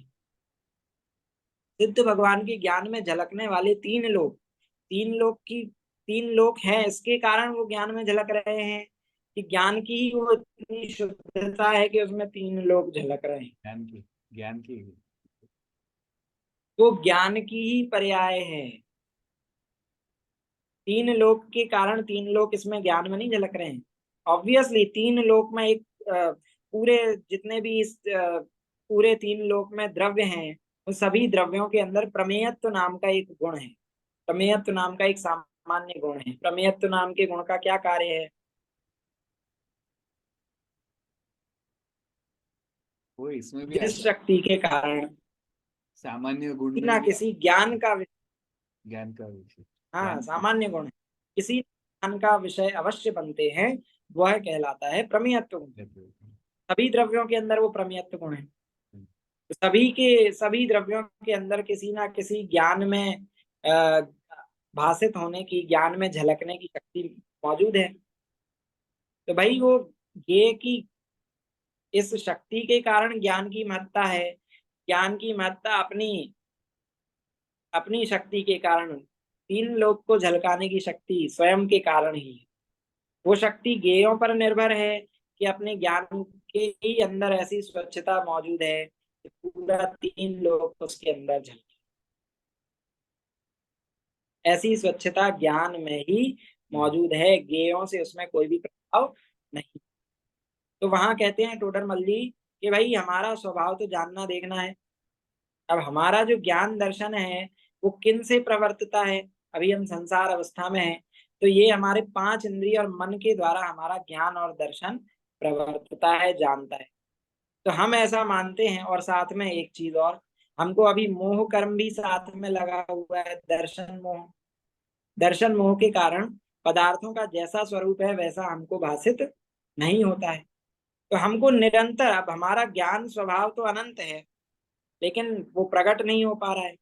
सिद्ध भगवान के ज्ञान में झलकने वाले तीन लोग, तीन लोग की, तीन लोग हैं इसके कारण वो ज्ञान में झलक रहे हैं कि ज्ञान की ही वो इतनी शुद्धता है कि उसमें तीन लोग झलक रहे हैं? ज्ञान की। ज्ञान की। वो ज्ञान की ही पर्याय है। तीन लोक के कारण तीन लोग इसमें ज्ञान में नहीं झलक रहे हैं। ऑब्वियसली तीन लोक में एक पूरे जितने भी इस पूरे तीन लोक में द्रव्य हैं, उन सभी द्रव्यों के अंदर प्रमेयत्व नाम का एक गुण है, प्रमेयत्व नाम का एक सामान्य गुण है। प्रमेयत्व नाम के गुण का क्या कार्य है? वो इसमें भी जिस आता है। शक्ति के कारण सामान्य गुण किसी में ना भी किसी ज्ञान का ज्ञान का विषय। हाँ, ज्ञान का सामान्य गुण है, किसी ज्ञान का विषय अवश्य बनते हैं, वह कहलाता है प्रमेयत्व गुण। विषय। सभी द्रव्यों के अंदर वो प्रमेयत्व गुण है। सभी द्रव्यों के अंदर किसी ना किसी ज्ञान में अ, भाषित होने की, ज्ञान में झलकने की शक्ति मौजूद है। तो भाई वो ये कि इस शक्ति के कारण ज्ञान की महत्ता है, ज्ञान की महत्ता अपनी अपनी शक्ति के कारण, तीन लोक को झलकाने की शक्ति स्वयं के कारण ही है। वो शक्ति ज्ञेयों पर निर्भर है कि अपने ज्ञान के ही अंदर ऐसी स्वच्छता मौजूद है कि पूरा तीन लोक उसके अंदर झलके। ऐसी स्वच्छता ज्ञान में ही मौजूद है, ज्ञेयों से उसमें कोई भी प्रभाव नहीं। तो वहां कहते हैं टोडरमल जी कि भाई हमारा स्वभाव तो जानना देखना है। अब हमारा जो ज्ञान दर्शन है वो किन से प्रवर्तता है? अभी हम संसार अवस्था में हैं, तो ये हमारे पांच इंद्रिय और मन के द्वारा हमारा ज्ञान और दर्शन प्रवर्तता है, जानता है। तो हम ऐसा मानते हैं, और साथ में एक चीज और, हमको अभी मोह कर्म भी साथ में लगा हुआ है, दर्शन मोह। दर्शन मोह के कारण पदार्थों का जैसा स्वरूप है वैसा हमको भाषित नहीं होता है। तो हमको निरंतर, अब हमारा ज्ञान स्वभाव तो अनंत है, लेकिन वो प्रकट नहीं हो पा रहा है,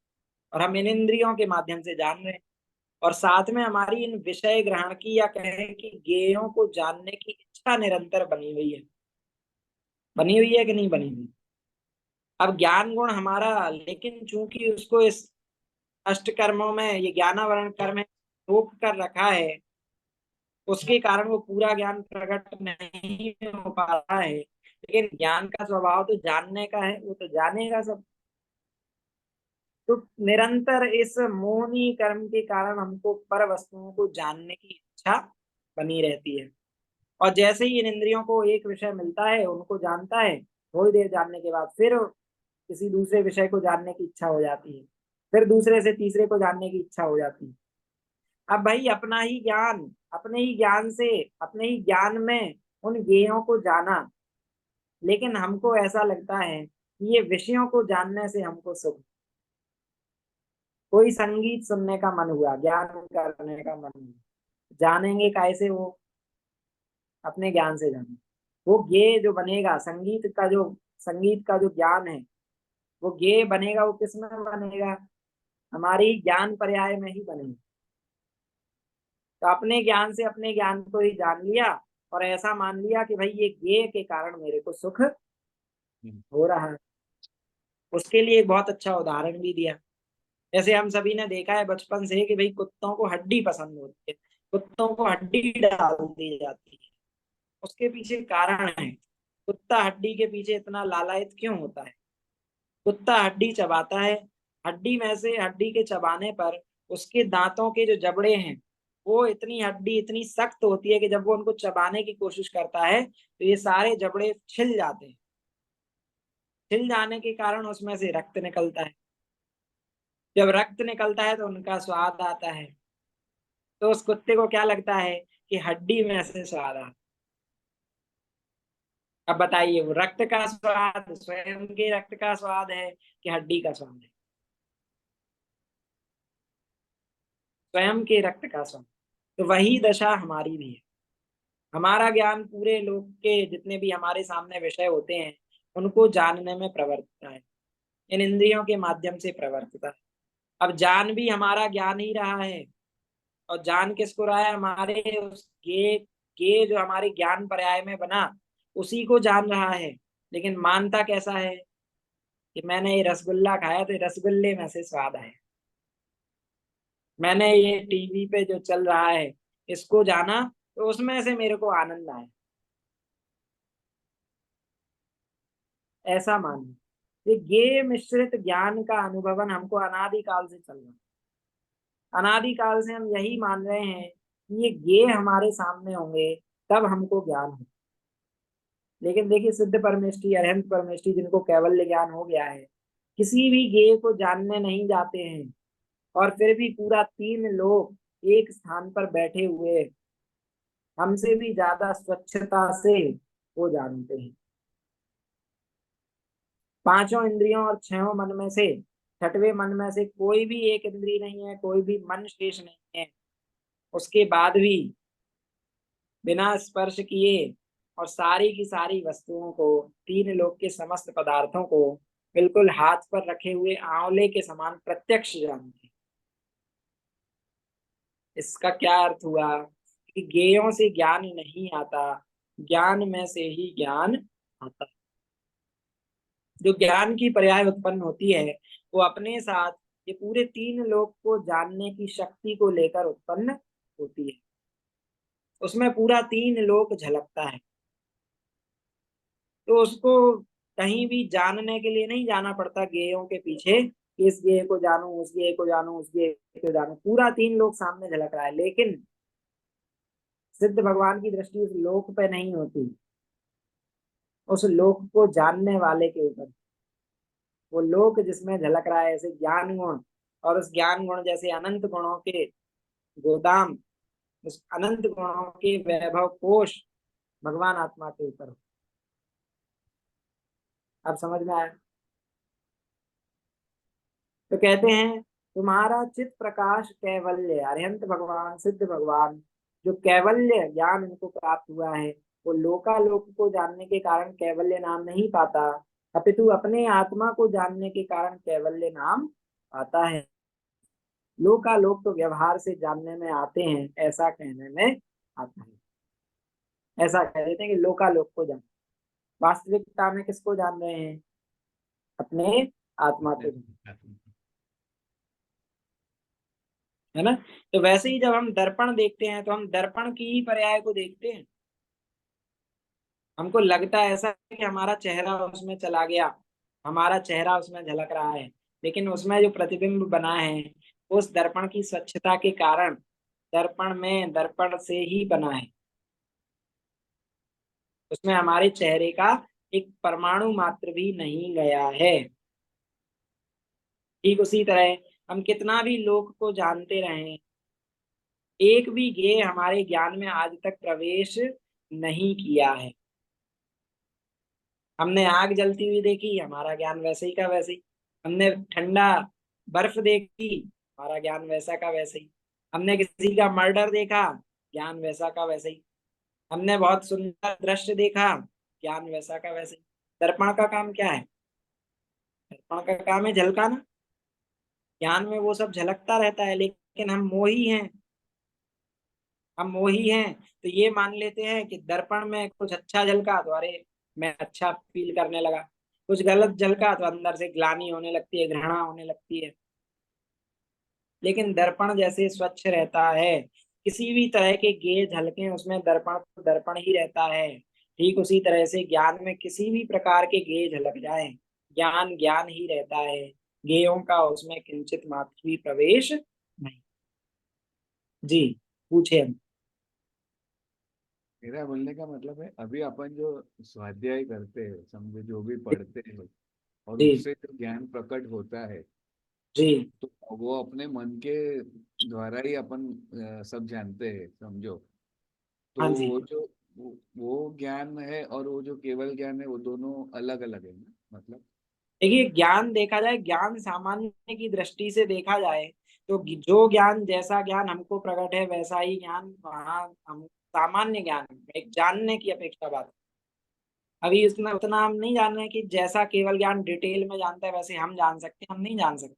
और हम इन इंद्रियों के माध्यम से जान रहे हैं। और साथ में हमारी इन विषय ग्रहण की, या कहें कि ज्ञेयों को जानने की इच्छा निरंतर बनी हुई है। बनी हुई है कि नहीं बनी हुई? अब ज्ञान गुण हमारा, लेकिन चूंकि उसको इस अष्ट कर्मों में, ये ज्ञानावरण कर्म में रोक कर रखा है, उसके कारण वो पूरा ज्ञान प्रकट नहीं हो पा रहा है। लेकिन ज्ञान का स्वभाव तो जानने का है, वो तो जानेगा सब। तो निरंतर इस मोहनी कर्म के कारण हमको पर वस्तुओं को जानने की इच्छा बनी रहती है। और जैसे ही इन इंद्रियों को एक विषय मिलता है, उनको जानता है, थोड़ी देर जानने के बाद फिर किसी दूसरे विषय को जानने की इच्छा हो जाती है, फिर दूसरे से तीसरे को जानने की इच्छा हो जाती है। अब भाई अपना ही ज्ञान, अपने ही ज्ञान से, अपने ही ज्ञान में उन ज्ञेयों को जाना, लेकिन हमको ऐसा लगता है कि ये विषयों को जानने से हमको सुख। कोई संगीत सुनने का मन हुआ, ज्ञान करने का मन हुआ, जानेंगे कैसे? वो अपने ज्ञान से जाने। वो ज्ञेय जो बनेगा, संगीत का जो ज्ञान है, वो ज्ञेय बनेगा, वो किस में बनेगा? हमारी ज्ञान पर्याय में ही बनेगा। तो अपने ज्ञान से अपने ज्ञान को ही जान लिया, और ऐसा मान लिया कि भाई ये ज्ञेय के कारण मेरे को सुख हो रहा है। उसके लिए एक बहुत अच्छा उदाहरण भी दिया। जैसे हम सभी ने देखा है बचपन से कि भाई कुत्तों को हड्डी पसंद होती है, कुत्तों को हड्डी डाल दी जाती है। उसके पीछे कारण है, कुत्ता हड्डी के पीछे इतना लालायित क्यों होता है? कुत्ता हड्डी चबाता है, हड्डी में से, हड्डी के चबाने पर उसके दांतों के जो जबड़े हैं, वो इतनी हड्डी इतनी सख्त होती है कि जब वो उनको चबाने की कोशिश करता है तो ये सारे जबड़े छिल जाते हैं। छिल जाने के कारण उसमें से रक्त निकलता है। जब रक्त निकलता है तो उनका स्वाद आता है। तो उस कुत्ते को क्या लगता है कि हड्डी में से स्वाद आ। अब बताइए, वो रक्त का स्वाद स्वयं के रक्त का स्वाद है कि हड्डी का स्वाद है? स्वयं के रक्त का स्वाद। तो वही दशा हमारी भी है। हमारा ज्ञान पूरे लोक के जितने भी हमारे सामने विषय होते हैं, उनको जानने में प्रवर्तता है, इन इंद्रियों के माध्यम से प्रवर्तता है। अब जान भी हमारा ज्ञान ही रहा है, और जान किसको रहा है? हमारे उस गे जो हमारे ज्ञान पर्याय में बना, उसी को जान रहा है। लेकिन मानता कैसा है? कि मैंने ये रसगुल्ला खाया तो रसगुल्ले में से स्वाद आया, मैंने ये टीवी पे जो चल रहा है इसको जाना तो उसमें से मेरे को आनंद आया, ऐसा मानना। ये मिश्रित ज्ञान का अनुभवन हमको अनादिकाल से चल रहा है। अनादिकाल से हम यही मान रहे हैं कि ये हमारे सामने होंगे तब हमको ज्ञान हो। लेकिन देखिए, सिद्ध परमेष्टि, अरहंत परमेष्टि, जिनको कैवल्य ज्ञान हो गया है, किसी भी ज्ञेय को जानने नहीं जाते हैं, और फिर भी पूरा तीन लोक एक स्थान पर बैठे हुए हमसे भी ज्यादा स्वच्छता से वो जानते हैं। पांचों इंद्रियों और छहों मन में से छठवें मन में से कोई भी एक इंद्री नहीं है, कोई भी मन शेष नहीं है, उसके बाद भी बिना स्पर्श किए और सारी की सारी वस्तुओं को, तीन लोक के समस्त पदार्थों को बिल्कुल हाथ पर रखे हुए आंवले के समान प्रत्यक्ष जानते हैं। इसका क्या अर्थ हुआ कि ज्ञेयों से ज्ञान नहीं आता, ज्ञान में से ही ज्ञान आता है। जो ज्ञान की पर्याय उत्पन्न होती है वो अपने साथ ये पूरे तीन लोक को जानने की शक्ति को लेकर उत्पन्न होती है। उसमें पूरा तीन लोक झलकता है। तो उसको कहीं भी जानने के लिए नहीं जाना पड़ता ज्ञेयों के पीछे कि इस ज्ञेय को जानूं, उस ज्ञेय को जानूं, उस ज्ञेय को जानूं, पूरा तीन लोक सामने झलक रहा है। लेकिन सिद्ध भगवान की दृष्टि उस लोक पे नहीं होती, उस लोक को जानने वाले के ऊपर। वो लोक जिसमें झलक रहा है ऐसे ज्ञान गुण, और उस ज्ञान गुण जैसे अनंत गुणों के गोदाम, उस अनंत गुणों के वैभव कोश भगवान आत्मा के ऊपर हो। अब समझ में आया? तो कहते हैं तुम्हारा चित प्रकाश कैवल्य, अरिहंत भगवान, सिद्ध भगवान, जो कैवल्य ज्ञान इनको प्राप्त हुआ है वो लोकालोक को जानने के कारण कैवल्य नाम नहीं पाता, अपितु अपने आत्मा को जानने के कारण कैवल्य नाम आता है। लोकालोक तो व्यवहार से जानने में आते हैं, ऐसा कहने में आता है। ऐसा कह देते हैं कि लोकालोक को जान, वास्तविकता में किसको जान रहे हैं? अपने आत्मा को जान, है ना। तो वैसे ही जब हम दर्पण देखते हैं तो हम दर्पण की ही पर्याय को देखते हैं। हमको लगता है ऐसा कि हमारा चेहरा उसमें चला गया, हमारा चेहरा उसमें झलक रहा है, लेकिन उसमें जो प्रतिबिंब बना है उस दर्पण की स्वच्छता के कारण दर्पण में दर्पण से ही बना है। उसमें हमारे चेहरे का एक परमाणु मात्र भी नहीं गया है। ठीक उसी तरह हम कितना भी लोक को जानते रहे, एक भी ज्ञेय हमारे ज्ञान में आज तक प्रवेश नहीं किया है। हमने आग जलती हुई देखी, हमारा ज्ञान वैसे ही का वैसे ही। हमने ठंडा बर्फ देखी, हमारा ज्ञान वैसा का वैसे ही। हमने किसी का मर्डर देखा, ज्ञान वैसा का वैसे ही। हमने बहुत सुंदर दृश्य देखा, ज्ञान वैसा का वैसे ही। दर्पण का काम क्या है? दर्पण का काम है झलकाना। ज्ञान में वो सब झलकता रहता है, लेकिन हम मोही हैं। हम मोही हैं तो ये मान लेते हैं कि दर्पण में कुछ अच्छा झलका तो अरे मैं अच्छा फील करने लगा, कुछ गलत झलका तो अंदर से ग्लानि होने लगती है, घृणा होने लगती है। लेकिन दर्पण जैसे स्वच्छ रहता है, किसी भी तरह के गेय झलके उसमें दर्पण तो दर्पण ही रहता है। ठीक उसी तरह से ज्ञान में किसी भी प्रकार के गेय झलक जाए, ज्ञान ज्ञान ही रहता है, गेयों का उसमें किंचित मात्र भी प्रवेश नहीं। जी, पूछे हम। मेरा बोलने का मतलब है अभी अपन जो स्वाध्याय करते हैं, समझो जो भी पढ़ते हैं और जी उससे जो ज्ञान प्रकट होता है, जी। तो वो अपने मन के द्वारा ही अपन सब जानते हैं, समझो। तो हाँ जी। वो जो वो ज्ञान है और वो जो केवल ज्ञान है वो दोनों अलग अलग है ना, मतलब। देखिए ज्ञान देखा जाए, ज्ञान सामान्य की दृष्टि से देखा जाए तो जो ज्ञान, जैसा ज्ञान हमको प्रकट है वैसा ही ज्ञान वहाँ हम सामान्य ज्ञान, एक जानने की अपेक्षा बात। अभी इसमें उतना हम नहीं जान रहे कि जैसा केवल ज्ञान डिटेल में जानता है वैसे हम जान सकते हैं, हम नहीं जान सकते।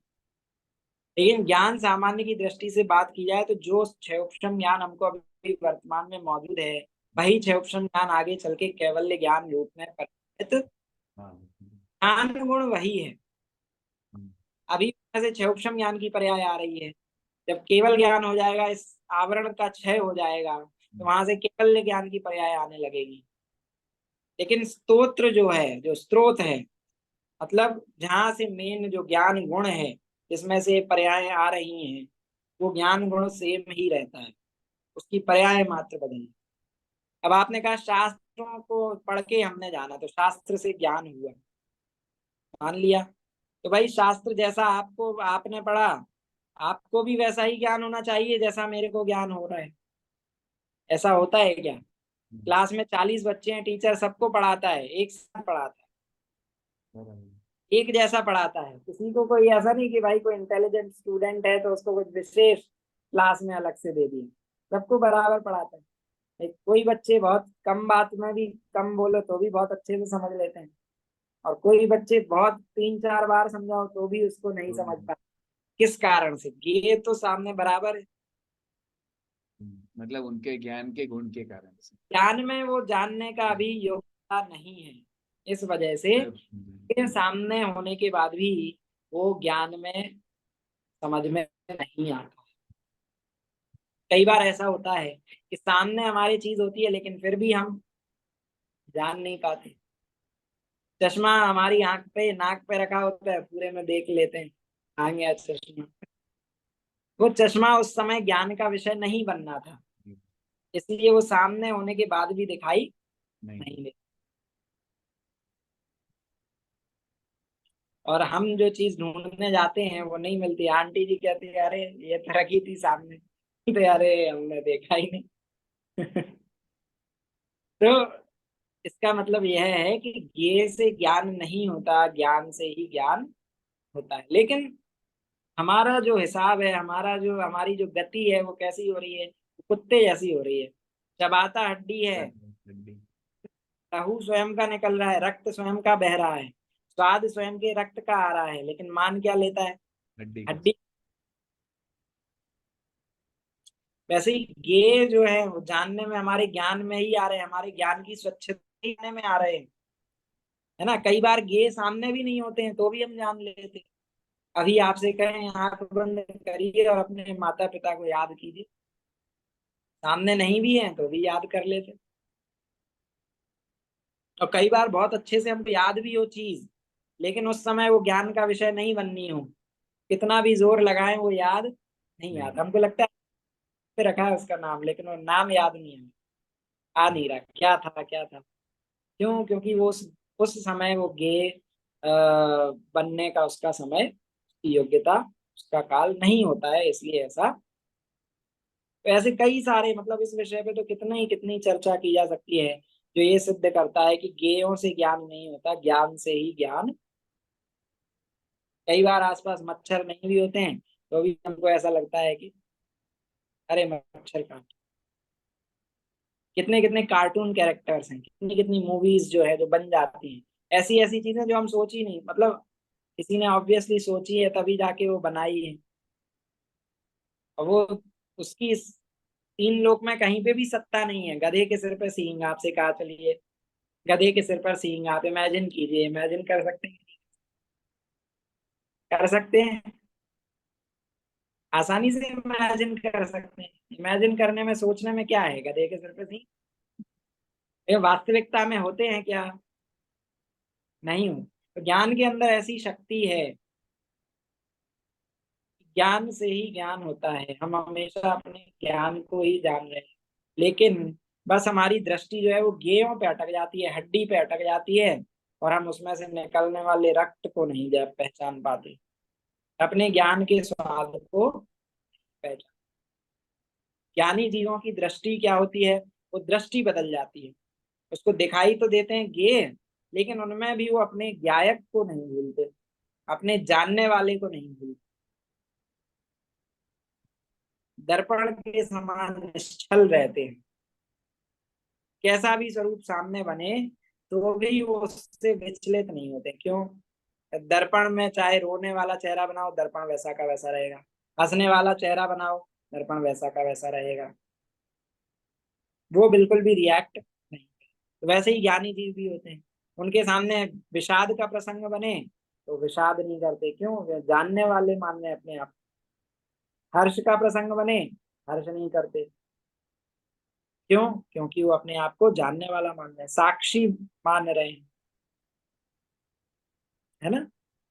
लेकिन ज्ञान सामान्य की दृष्टि से बात की जाए तो जो क्षयोपम ज्ञान हमको अभी वर्तमान में मौजूद है वही क्षयोपम ज्ञान आगे चल के कैवल्य ज्ञान रूप में परिवर्तित, हाँ। ज्ञान गुण वही है। हम्म। अभी से क्षयोपम ज्ञान की पर्याय आ रही है, जब केवल ज्ञान हो जाएगा, इस आवरण का क्षय हो जाएगा तो वहां से केवल ज्ञान की पर्याय आने लगेगी। लेकिन स्तोत्र जो है, जो स्रोत है, मतलब जहां से मेन जो ज्ञान गुण है जिसमें से पर्याय आ रही हैं, वो ज्ञान गुण सेम ही रहता है, उसकी पर्याय मात्र बदली। अब आपने कहा शास्त्रों को पढ़ के हमने जाना, तो शास्त्र से ज्ञान हुआ, मान लिया। तो भाई शास्त्र जैसा आपको आपने पढ़ा आपको भी वैसा ही ज्ञान होना चाहिए जैसा मेरे को ज्ञान हो रहा है। ऐसा होता है क्या? क्लास में 40 बच्चे हैं, टीचर सबको पढ़ाता है, एक साथ पढ़ाता है, बराबर। एक जैसा पढ़ाता है। किसी को कोई ऐसा नहीं कि भाई कोई इंटेलिजेंट स्टूडेंट है तो उसको कुछ विशेष क्लास में अलग से दे दिए। सबको बराबर पढ़ाता है। कोई बच्चे बहुत कम बात में भी, कम बोलो तो भी बहुत अच्छे से समझ लेते हैं, और कोई बच्चे बहुत 3-4 बार समझाओ तो भी उसको नहीं तो समझ पाते। किस कारण से? ये तो सामने बराबर है। मतलब उनके ज्ञान के गुण के कारण से। ज्ञान में वो जानने का अभी योग्यता नहीं है, इस वजह से ये सामने होने के बाद भी वो ज्ञान में समझ में नहीं आता। कई बार ऐसा होता है कि सामने हमारी चीज होती है लेकिन फिर भी हम जान नहीं पाते। चश्मा हमारी आंख पे, नाक पे रखा होता है, पूरे में देख लेते हैं आ गया चश्मा। वो चश्मा उस समय ज्ञान का विषय नहीं बनना था, इसलिए वो सामने होने के बाद भी दिखाई नहीं। नहीं देता। और हम जो चीज ढूंढने जाते हैं वो नहीं मिलती। आंटी जी कहती है अरे ये तो रखी थी सामने, तो अरे हमने देखा ही नहीं। तो इसका मतलब यह है कि ये से ज्ञान नहीं होता, ज्ञान से ही ज्ञान होता है। लेकिन हमारा जो हिसाब है, हमारा जो, हमारी जो गति है वो कैसी हो रही है? कुत्ते जैसी हो रही है। चबाता हड्डी है, हड्डी। लहू स्वयं का निकल रहा है, रक्त स्वयं का बह रहा है, स्वाद स्वयं के रक्त का आ रहा है, लेकिन मान क्या लेता है? हड्डी का। हड्डी। वैसे ही ये जो है वो जानने में, हमारे ज्ञान में ही आ रहे हैं, हमारे ज्ञान की स्वच्छता में आ रहे हैं। है ना? कई बार ये सामने भी नहीं होते हैं तो भी हम जान लेते हैं। अभी आपसे कहें आंख बंद करिए और अपने माता पिता को याद कीजिए, सामने नहीं भी है तो भी याद कर लेते। और कई बार बहुत अच्छे से हमको याद भी हो चीज, लेकिन उस समय वो ज्ञान का विषय नहीं बननी हो, कितना भी जोर लगाएं वो याद नहीं नहीं। आता। हमको लगता है पे रखा है उसका नाम, लेकिन वो नाम याद नहीं है, आ नहीं रहा क्या था क्या था। क्यों? क्योंकि वो उस समय वो गे बनने का उसका समय, उसकी योग्यता, उसका काल नहीं होता है, इसलिए ऐसा। तो ऐसे कई सारे, मतलब इस विषय पे तो कितनी चर्चा की जा सकती है, जो ये सिद्ध करता है कि ज्ञेयों से ज्ञान नहीं होता, ज्ञान से ही ज्ञान। कई बार आसपास मच्छर नहीं भी होते हैं तो भी हमको ऐसा लगता है कि अरे मच्छर काट। कितने कितने कार्टून कैरेक्टर्स हैं, कितनी कितनी मूवीज जो है जो बन जाती हैं, ऐसी ऐसी चीजें जो हम सोच ही नहीं, मतलब किसी ने ऑब्वियसली सोची है तभी जाके वो बनाई है। और वो उसकी इस तीन लोक में कहीं पे भी सत्ता नहीं है। गधे के सिर पे सींग, आपसे कहा चलिए गधे के सिर पर सींग, आप इमेजिन कीजिए, इमेजिन कर सकते हैं? कर सकते हैं, आसानी से इमेजिन कर सकते हैं। इमेजिन करने में, सोचने में क्या है? गधे के सिर पे सींग। ये वास्तविकता में होते हैं क्या? नहीं हो। तो ज्ञान के अंदर ऐसी शक्ति है, ज्ञान से ही ज्ञान होता है। हम हमेशा अपने ज्ञान को ही जान रहे हैं, लेकिन बस हमारी दृष्टि जो है वो गेयों पे अटक जाती है, हड्डी पे अटक जाती है, और हम उसमें से निकलने वाले रक्त को नहीं पहचान पाते, अपने ज्ञान के स्वाद को पहचान। ज्ञानी जीवों की दृष्टि क्या होती है? वो दृष्टि बदल जाती है। उसको दिखाई तो देते हैं गेय, लेकिन उनमें भी वो अपने ज्ञायक को नहीं भूलते, अपने जानने वाले को नहीं भूलते। दर्पण के समान निश्चल रहते हैं। कैसा भी स्वरूप सामने बने तो भी वो उससे विचलित नहीं होते। क्यों? दर्पण में चाहे रोने वाला चेहरा बनाओ, दर्पण वैसा का वैसा रहेगा। हंसने वाला चेहरा बनाओ, दर्पण वैसा का वैसा रहेगा। वो बिल्कुल भी रिएक्ट नहीं। तो वैसे ही ज्ञानी जीव भी होते हैं, उनके सामने विषाद का प्रसंग बने तो विषाद नहीं करते। क्यों? वे जानने वाले मान रहे हैं अपने आप। हर्ष का प्रसंग बने, हर्ष नहीं करते। क्यों? क्योंकि वो अपने आप को जानने वाला मान रहे हैं, साक्षी मान रहे हैं। है ना?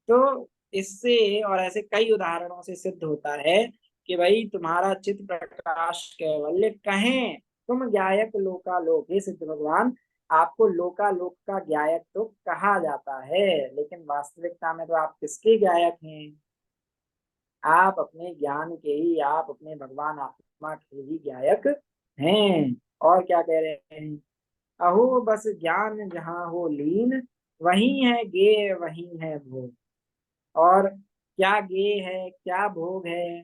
तो इससे और ऐसे कई उदाहरणों से सिद्ध होता है कि भाई तुम्हारा चित प्रकाश कैवल्य कहें तुम ज्ञायक लोकालोक। हे सिद्ध भगवान, आपको लोकालोक का ज्ञायक तो कहा जाता है, लेकिन वास्तविकता में तो आप किसके ज्ञायक हैं? आप अपने ज्ञान के ही, आप अपने भगवान आत्मा के ही गायक हैं। और क्या कह रहे हैं? अहो बस ज्ञान जहाँ हो लीन, वही है गे वही है भोग। और क्या गे है, क्या भोग है?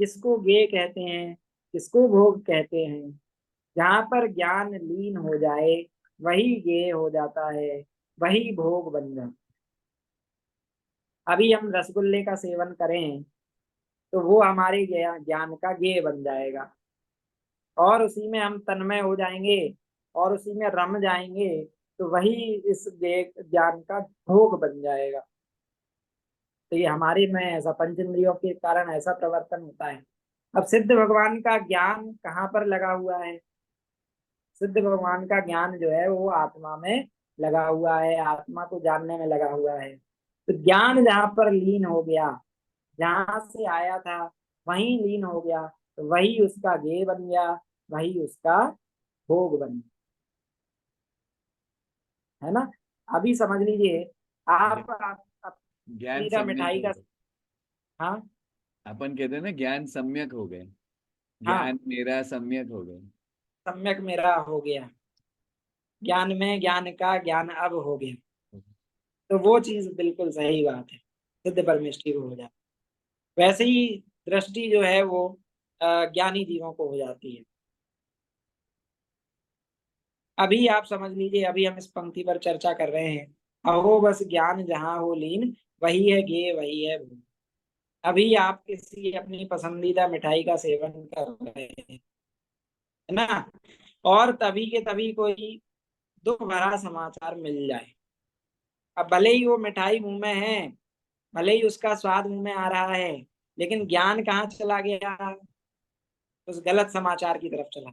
किसको गे कहते हैं, किसको भोग कहते हैं? जहाँ पर ज्ञान लीन हो जाए वही गे हो जाता है, वही भोग बन जाता है। अभी हम रसगुल्ले का सेवन करें तो वो हमारे ज्ञान का गे बन जाएगा, और उसी में हम तन्मय हो जाएंगे और उसी में रम जाएंगे, तो वही इस ज्ञान का भोग बन जाएगा। तो ये हमारे में ऐसा पंचेंद्रियों के कारण ऐसा प्रवर्तन होता है। अब सिद्ध भगवान का ज्ञान कहाँ पर लगा हुआ है? सिद्ध भगवान का ज्ञान जो है वो आत्मा में लगा हुआ है, आत्मा को जानने में लगा हुआ है। तो ज्ञान जहाँ पर लीन हो गया, जहाँ से आया था वहीं लीन हो गया, तो वही उसका गेय बन गया, वही उसका भोग बन गया। है ना? अभी समझ लीजिए, आप ज्ञान का सम्यक मिठाई हो का। गए। हाँ अपन कहते हैं ना ज्ञान सम्यक हो गए, हाँ, ज्ञान मेरा सम्यक हो गए। सम्यक मेरा हो गया, ज्ञान में ज्ञान का ज्ञान अब हो गया। तो वो चीज बिल्कुल सही बात है, सिद्ध परमेष्टि को हो जाती। वैसे ही दृष्टि जो है वो ज्ञानी जीवों को हो जाती है। अभी आप समझ लीजिए, अभी हम इस पंक्ति पर चर्चा कर रहे हैं, अहो बस ज्ञान जहाँ हो लीन, वही है गे वही है भूल। अभी आप किसी अपनी पसंदीदा मिठाई का सेवन कर रहे हैं, है ना? और तभी के तभी कोई दुख भरा समाचार मिल जाए। अब भले ही वो मिठाई मुंह में है, भले ही उसका स्वाद मुंह में आ रहा है, लेकिन ज्ञान कहाँ चला गया? उस गलत समाचार की तरफ चला।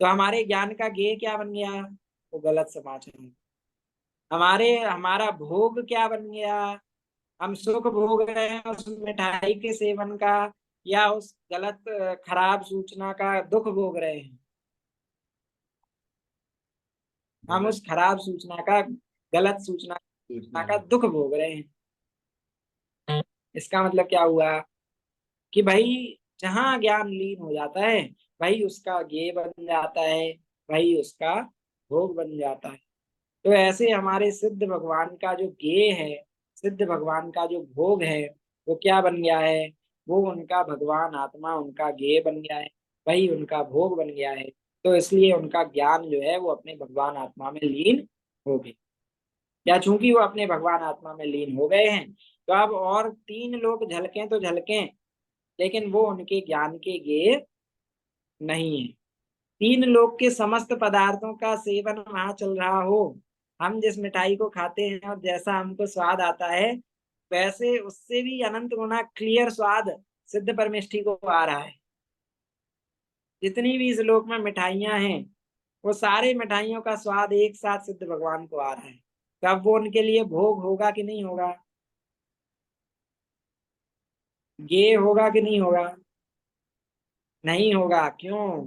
तो हमारे ज्ञान का गेय क्या बन गया? वो गलत समाचार। हमारा भोग क्या बन गया? हम सुख भोग रहे हैं उस मिठाई के सेवन का, या उस गलत खराब सूचना का दुख भोग रहे हैं? हम गलत उस खराब सूचना का, गलत सूचना सूचना का में। दुख भोग रहे हैं। इसका मतलब क्या हुआ? कि भाई जहाँ ज्ञान लीन हो जाता है वही उसका गेय बन जाता है, वही उसका भोग बन जाता है। तो ऐसे हमारे सिद्ध भगवान का जो गेय है, सिद्ध भगवान का जो भोग है, वो क्या बन गया है? वो उनका भगवान आत्मा उनका गेय बन गया है, वही उनका भोग बन गया है। तो इसलिए उनका ज्ञान जो है वो अपने भगवान आत्मा में लीन हो गया। या चूंकि वो अपने भगवान आत्मा में लीन हो गए हैं, तो अब और तीन लोग झलकें तो झलकें, लेकिन वो उनके ज्ञान के गेय नहीं है। तीन लोक के समस्त पदार्थों का सेवन वहां चल रहा हो, हम जिस मिठाई को खाते हैं और जैसा हमको स्वाद आता है, वैसे उससे भी अनंत गुना क्लियर स्वाद सिद्ध परमेष्ठि को आ रहा है। जितनी भी इस लोक में मिठाइयां हैं, वो सारे मिठाइयों का स्वाद एक साथ सिद्ध भगवान को आ रहा है। तब वो उनके लिए भोग होगा कि नहीं होगा? ये होगा कि नहीं होगा? नहीं होगा। क्यों?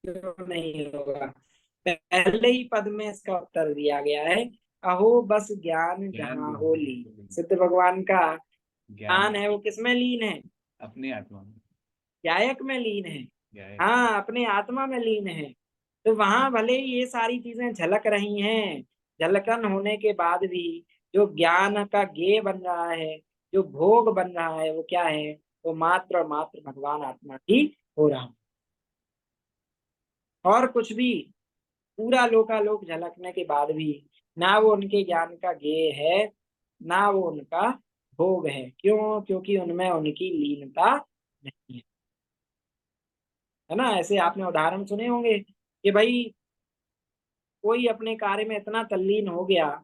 क्यों नहीं होगा? पहले ही पद में इसका उत्तर दिया गया है, अहो बस ज्ञान ज्ञान जहाँ भी हो ली। सिद्ध भगवान का ज्ञान ज्ञान है वो किसमें लीन है? अपने आत्मा में। गायक में लीन है। ज्ञान हाँ, अपने आत्मा में लीन है। तो वहां भले ही ये सारी चीजें झलक रही हैं, झलकन होने के बाद भी जो ज्ञान का गेय बन रहा है, जो भोग बन रहा है, वो क्या है? वो मात्र और मात्र भगवान आत्मा ही हो रहा है, और कुछ भी। पूरा लोकालोक झलकने के बाद भी ना वो उनके ज्ञान का गेय है, ना वो उनका भोग है। क्यों? क्योंकि उनमें उनकी लीनता नहीं है। है ना? ऐसे आपने उदाहरण सुने होंगे कि भाई कोई अपने कार्य में इतना तल्लीन हो गया।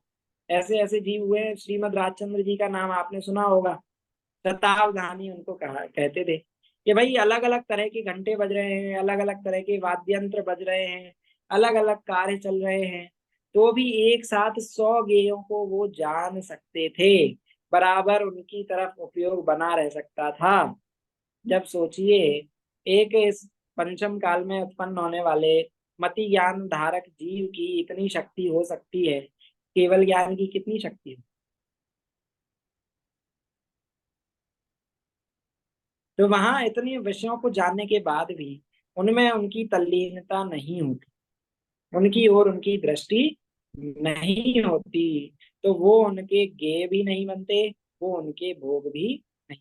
ऐसे ऐसे जीव हुए, श्रीमद राजचंद्र जी का नाम आपने सुना होगा। शतावधानी उनको कहा कहते थे कि भाई अलग अलग तरह के घंटे बज रहे हैं, अलग अलग तरह के वाद्य यंत्र बज रहे हैं, अलग अलग कार्य चल रहे हैं, तो भी एक साथ 100 गेयों को वो जान सकते थे। बराबर उनकी तरफ उपयोग बना रह सकता था। जब सोचिए, एक इस पंचम काल में उत्पन्न होने वाले मति ज्ञान धारक जीव की इतनी शक्ति हो सकती है, केवल ज्ञान की कितनी शक्ति है? तो वहां इतने विषयों को जानने के बाद भी उनमें उनकी तल्लीनता नहीं होती, उनकी ओर उनकी दृष्टि नहीं होती, तो वो उनके गेय भी नहीं बनते, वो उनके भोग भी नहीं।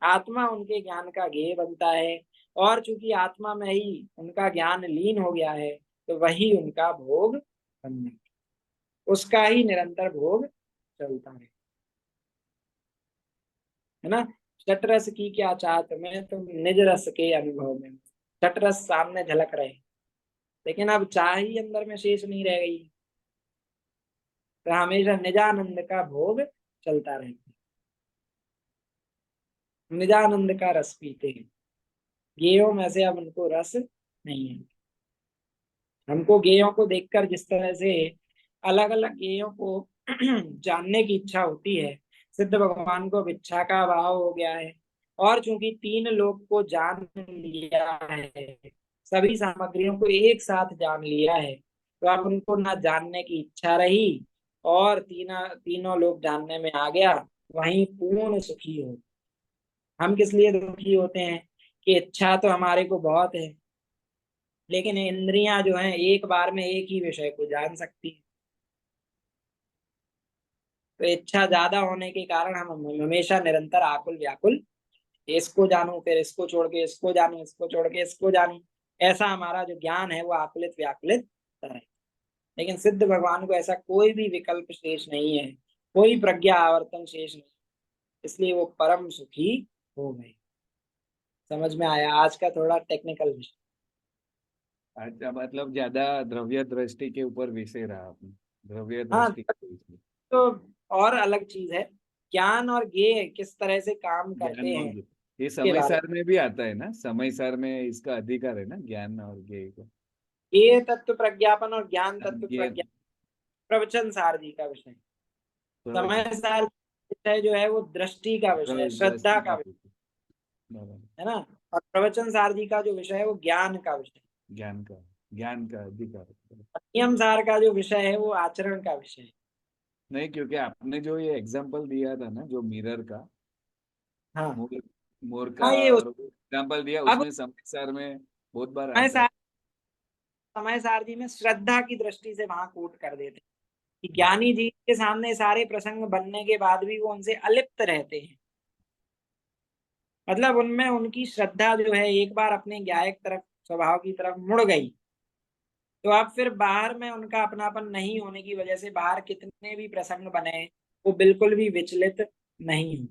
आत्मा उनके ज्ञान का गेय बनता है, और चूंकि आत्मा में ही उनका ज्ञान लीन हो गया है, तो वही उनका भोग बन जाता है। उसका ही निरंतर भोग चलता है ना। चटरस की क्या चाहत में, तुम निज रस के अनुभव में। चटरस सामने झलक रहे, लेकिन अब चाह ही अंदर में शेष नहीं रह गई, तो हमेशा निजानंद का भोग चलता रहता है, निजानंद का रस पीते हैं। गेयों में से अब उनको रस नहीं है। हमको गेयों को देखकर जिस तरह से अलग अलग गेयों को जानने की इच्छा होती है, सिद्ध भगवान को अब इच्छा का अभाव हो गया है। और चूंकि तीन लोग को जान लिया है, सभी सामग्रियों को एक साथ जान लिया है, तो अब उनको ना जानने की इच्छा रही, और तीनों लोग जानने में आ गया, वहीं पूर्ण सुखी हो। हम किस लिए दुखी होते हैं कि इच्छा तो हमारे को बहुत है, लेकिन इंद्रियां जो हैं एक बार में एक ही विषय को जान सकती हैं। तो इच्छा ज्यादा होने के कारण हम हमेशा निरंतर आकुल व्याकुल, इसको जानूं फिर इसको छोड़ के इसको जानूं, इसको छोड़ के इसको जानूं, ऐसा हमारा जो ज्ञान है वो आकुलित व्याकुलित है। लेकिन सिद्ध भगवान को ऐसा कोई भी विकल्प शेष नहीं है, कोई प्रज्ञा आवर्तन शेष नहीं, इसलिए वो परम सुखी हो गए। समझ में आया आज का थोड़ा टेक्निकल विषय। अच्छा, मतलब ज्यादा द्रव्य दृष्टि के ऊपर विषय रहा आपने, द्रव्य हाँ, दृष्टि के विषय। तो और अलग चीज है, ज्ञान और ज्ञेय किस तरह से काम करते ज्ञान और हैं ज्ञेय, ये के समय बारे सार में भी आता है ना, समय सार में इसका अधिकार है ना, ज्ञान और ज्ञेय का। में। ज्ञेय तत्व प्रज्ञापन और ज्ञान तत्व ज्ञेय प्रज्ञापन प्रवचन सार जी का विषय। समय प्रवचन, सार विषय जो है वो दृष्टि का विषय है, श्रद्धा दृष्टि का का विषय विषय, बराबर। है ना। और प्रवचन सार जी का जो विषय है वो ज्ञान का विषय ज्ञान का, ज्ञान का अधिकार। है। नियम सार का जो विषय है वो आचरण का विषय है। नहीं, क्योंकि आपने जो ये एग्जाम्पल दिया था ना, जो मिरर का, हाँ मोर, मोर का हाँ, ये और एग्जाम्पल दिया, अब उसमें समय सार में बहुत बार समय आता है। सार समय सार जी में श्रद्धा की दृष्टि से वहां कोट कर देते हैं कि बराबर। ज्ञानी जी के सामने सारे प्रसंग बनने के बाद भी वो उनसे अलिप्त रहते हैं। मतलब उनमें उनकी श्रद्धा जो है एक बार अपने गायक तरफ स्वभाव की तरफ मुड़ गई, तो अब फिर बाहर में उनका अपनापन नहीं होने की वजह से बाहर कितने भी प्रसंग बने वो बिल्कुल भी विचलित नहीं हुए।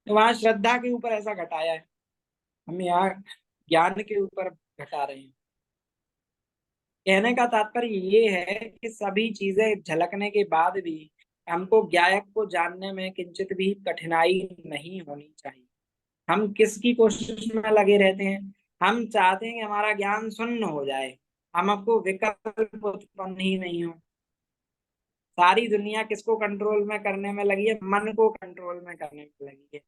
तो वहां श्रद्धा के ऊपर ऐसा घटाया है, हम यहाँ ज्ञान के ऊपर घटा रहे हैं। कहने का तात्पर्य ये है कि सभी चीजें झलकने के बाद भी हमको गायक को जानने में किंचित भी कठिनाई नहीं होनी चाहिए। हम किसकी कोशिश में लगे रहते हैं, हम चाहते हैं कि हमारा ज्ञान शून्य हो जाए, हमको विकल्प उत्पन्न ही नहीं हो। सारी दुनिया किसको कंट्रोल में करने में लगी है, मन को कंट्रोल में करने में लगी है।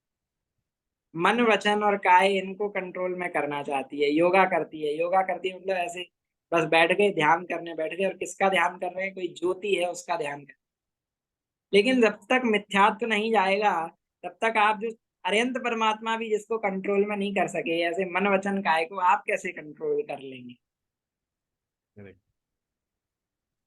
मन वचन और काय इनको कंट्रोल में करना चाहती है, योगा करती है। योगा करती है मतलब ऐसे बस बैठ गए ध्यान करने बैठ गए, और किसका ध्यान कर रहे हैं, कोई ज्योति है उसका ध्यान कर। लेकिन जब तक मिथ्यात्व नहीं जाएगा, तब तक आप जो अरिहंत परमात्मा भी जिसको कंट्रोल में नहीं कर सके, ऐसे मन वचन काय को आप कैसे कंट्रोल कर लेंगे। Correct.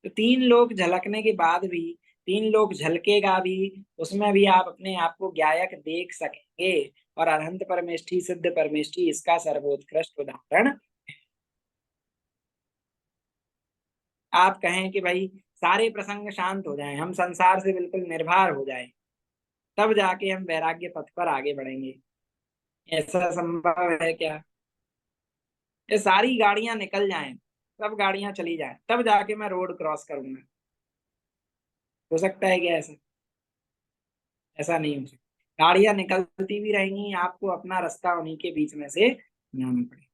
तो तीन लोग झलकने के बाद भी, तीन लोग झलकेगा भी, उसमें भी आप अपने आप को गायक देख सकेंगे। और अरहंत परमेष्ठी सिद्ध परमेष्ठी इसका सर्वोत्कृष्ट उदाहरण। आप कहें कि भाई सारे प्रसंग शांत हो जाएं, हम संसार से बिल्कुल निर्भर हो जाएं, तब जाके हम वैराग्य पथ पर आगे बढ़ेंगे, ऐसा संभव है क्या। ये सारी गाड़ियां निकल जाएं, सब गाड़ियां चली जाएं, तब जाके मैं रोड क्रॉस करूंगा, हो सकता है क्या ऐसा। ऐसा नहीं हो सकता, गाड़ियां निकलती भी रहेंगी, आपको अपना रास्ता उन्हीं के बीच में से जाना पड़ेगा।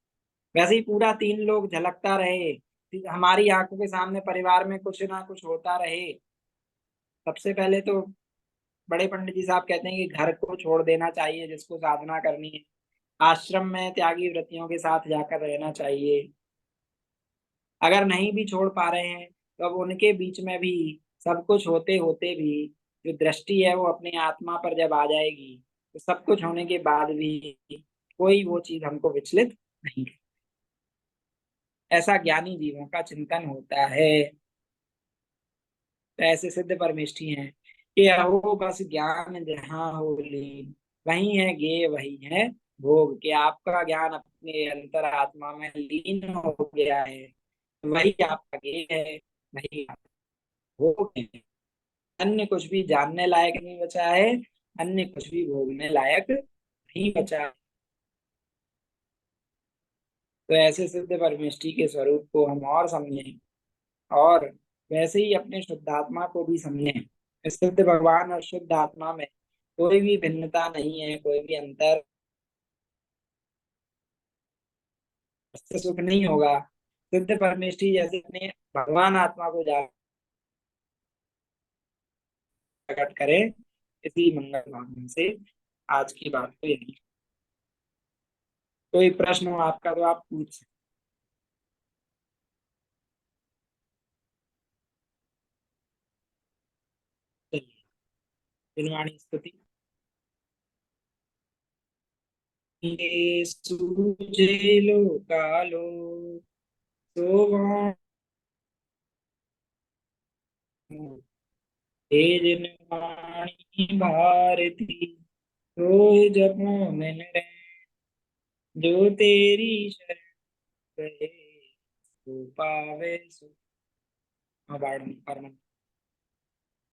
वैसे ही पूरा तीन लोग झलकता रहे, हमारी आंखों के सामने परिवार में कुछ ना कुछ होता रहे। सबसे पहले तो बड़े पंडित जी साहब कहते हैं कि घर को छोड़ देना चाहिए जिसको साधना करनी है, आश्रम में त्यागी व्रतियों के साथ जाकर रहना चाहिए। अगर नहीं भी छोड़ पा रहे हैं, तो अब उनके बीच में भी सब कुछ होते होते भी जो दृष्टि है वो अपनी आत्मा पर जब आ जाएगी, तो सब कुछ होने के बाद भी कोई वो चीज हमको विचलित नहीं करती। ऐसा ज्ञानी जीवों का चिंतन होता है। तो ऐसे सिद्ध परमेष्ठी हैं कि अहो बस ज्ञान जहाँ हो लीन, वही है ज्ञेय वही है भोग। कि आपका ज्ञान अपने अंतरात्मा में लीन हो गया है, वही आपका ज्ञेय है, वही आपका भोग है। अन्य कुछ भी जानने लायक नहीं बचा है, अन्य कुछ भी भोगने लायक नहीं बचा है। तो ऐसे सिद्ध परमेष्ठी के स्वरूप को हम और समझें, और वैसे ही अपने शुद्धात्मा को भी समझें। शुद्ध भगवान और शुद्ध आत्मा में कोई भी भिन्नता नहीं है, कोई भी अंतर, उससे सुख नहीं होगा। शुद्ध परमेष्ठी जैसे अपने भगवान आत्मा को जा प्रकट करे, इसी मंगल भावना से आज की बात को यही। कोई प्रश्न हो आपका तो आप पूछ सकते हैं। बिलवाणी स्तुति। ये सूझे लो कालो, शोभा हे जिनवाणी भारती, रोज जपो निन रे, जो तेरी शरण रहे, सो पावे सो। हाँ, बारहवीं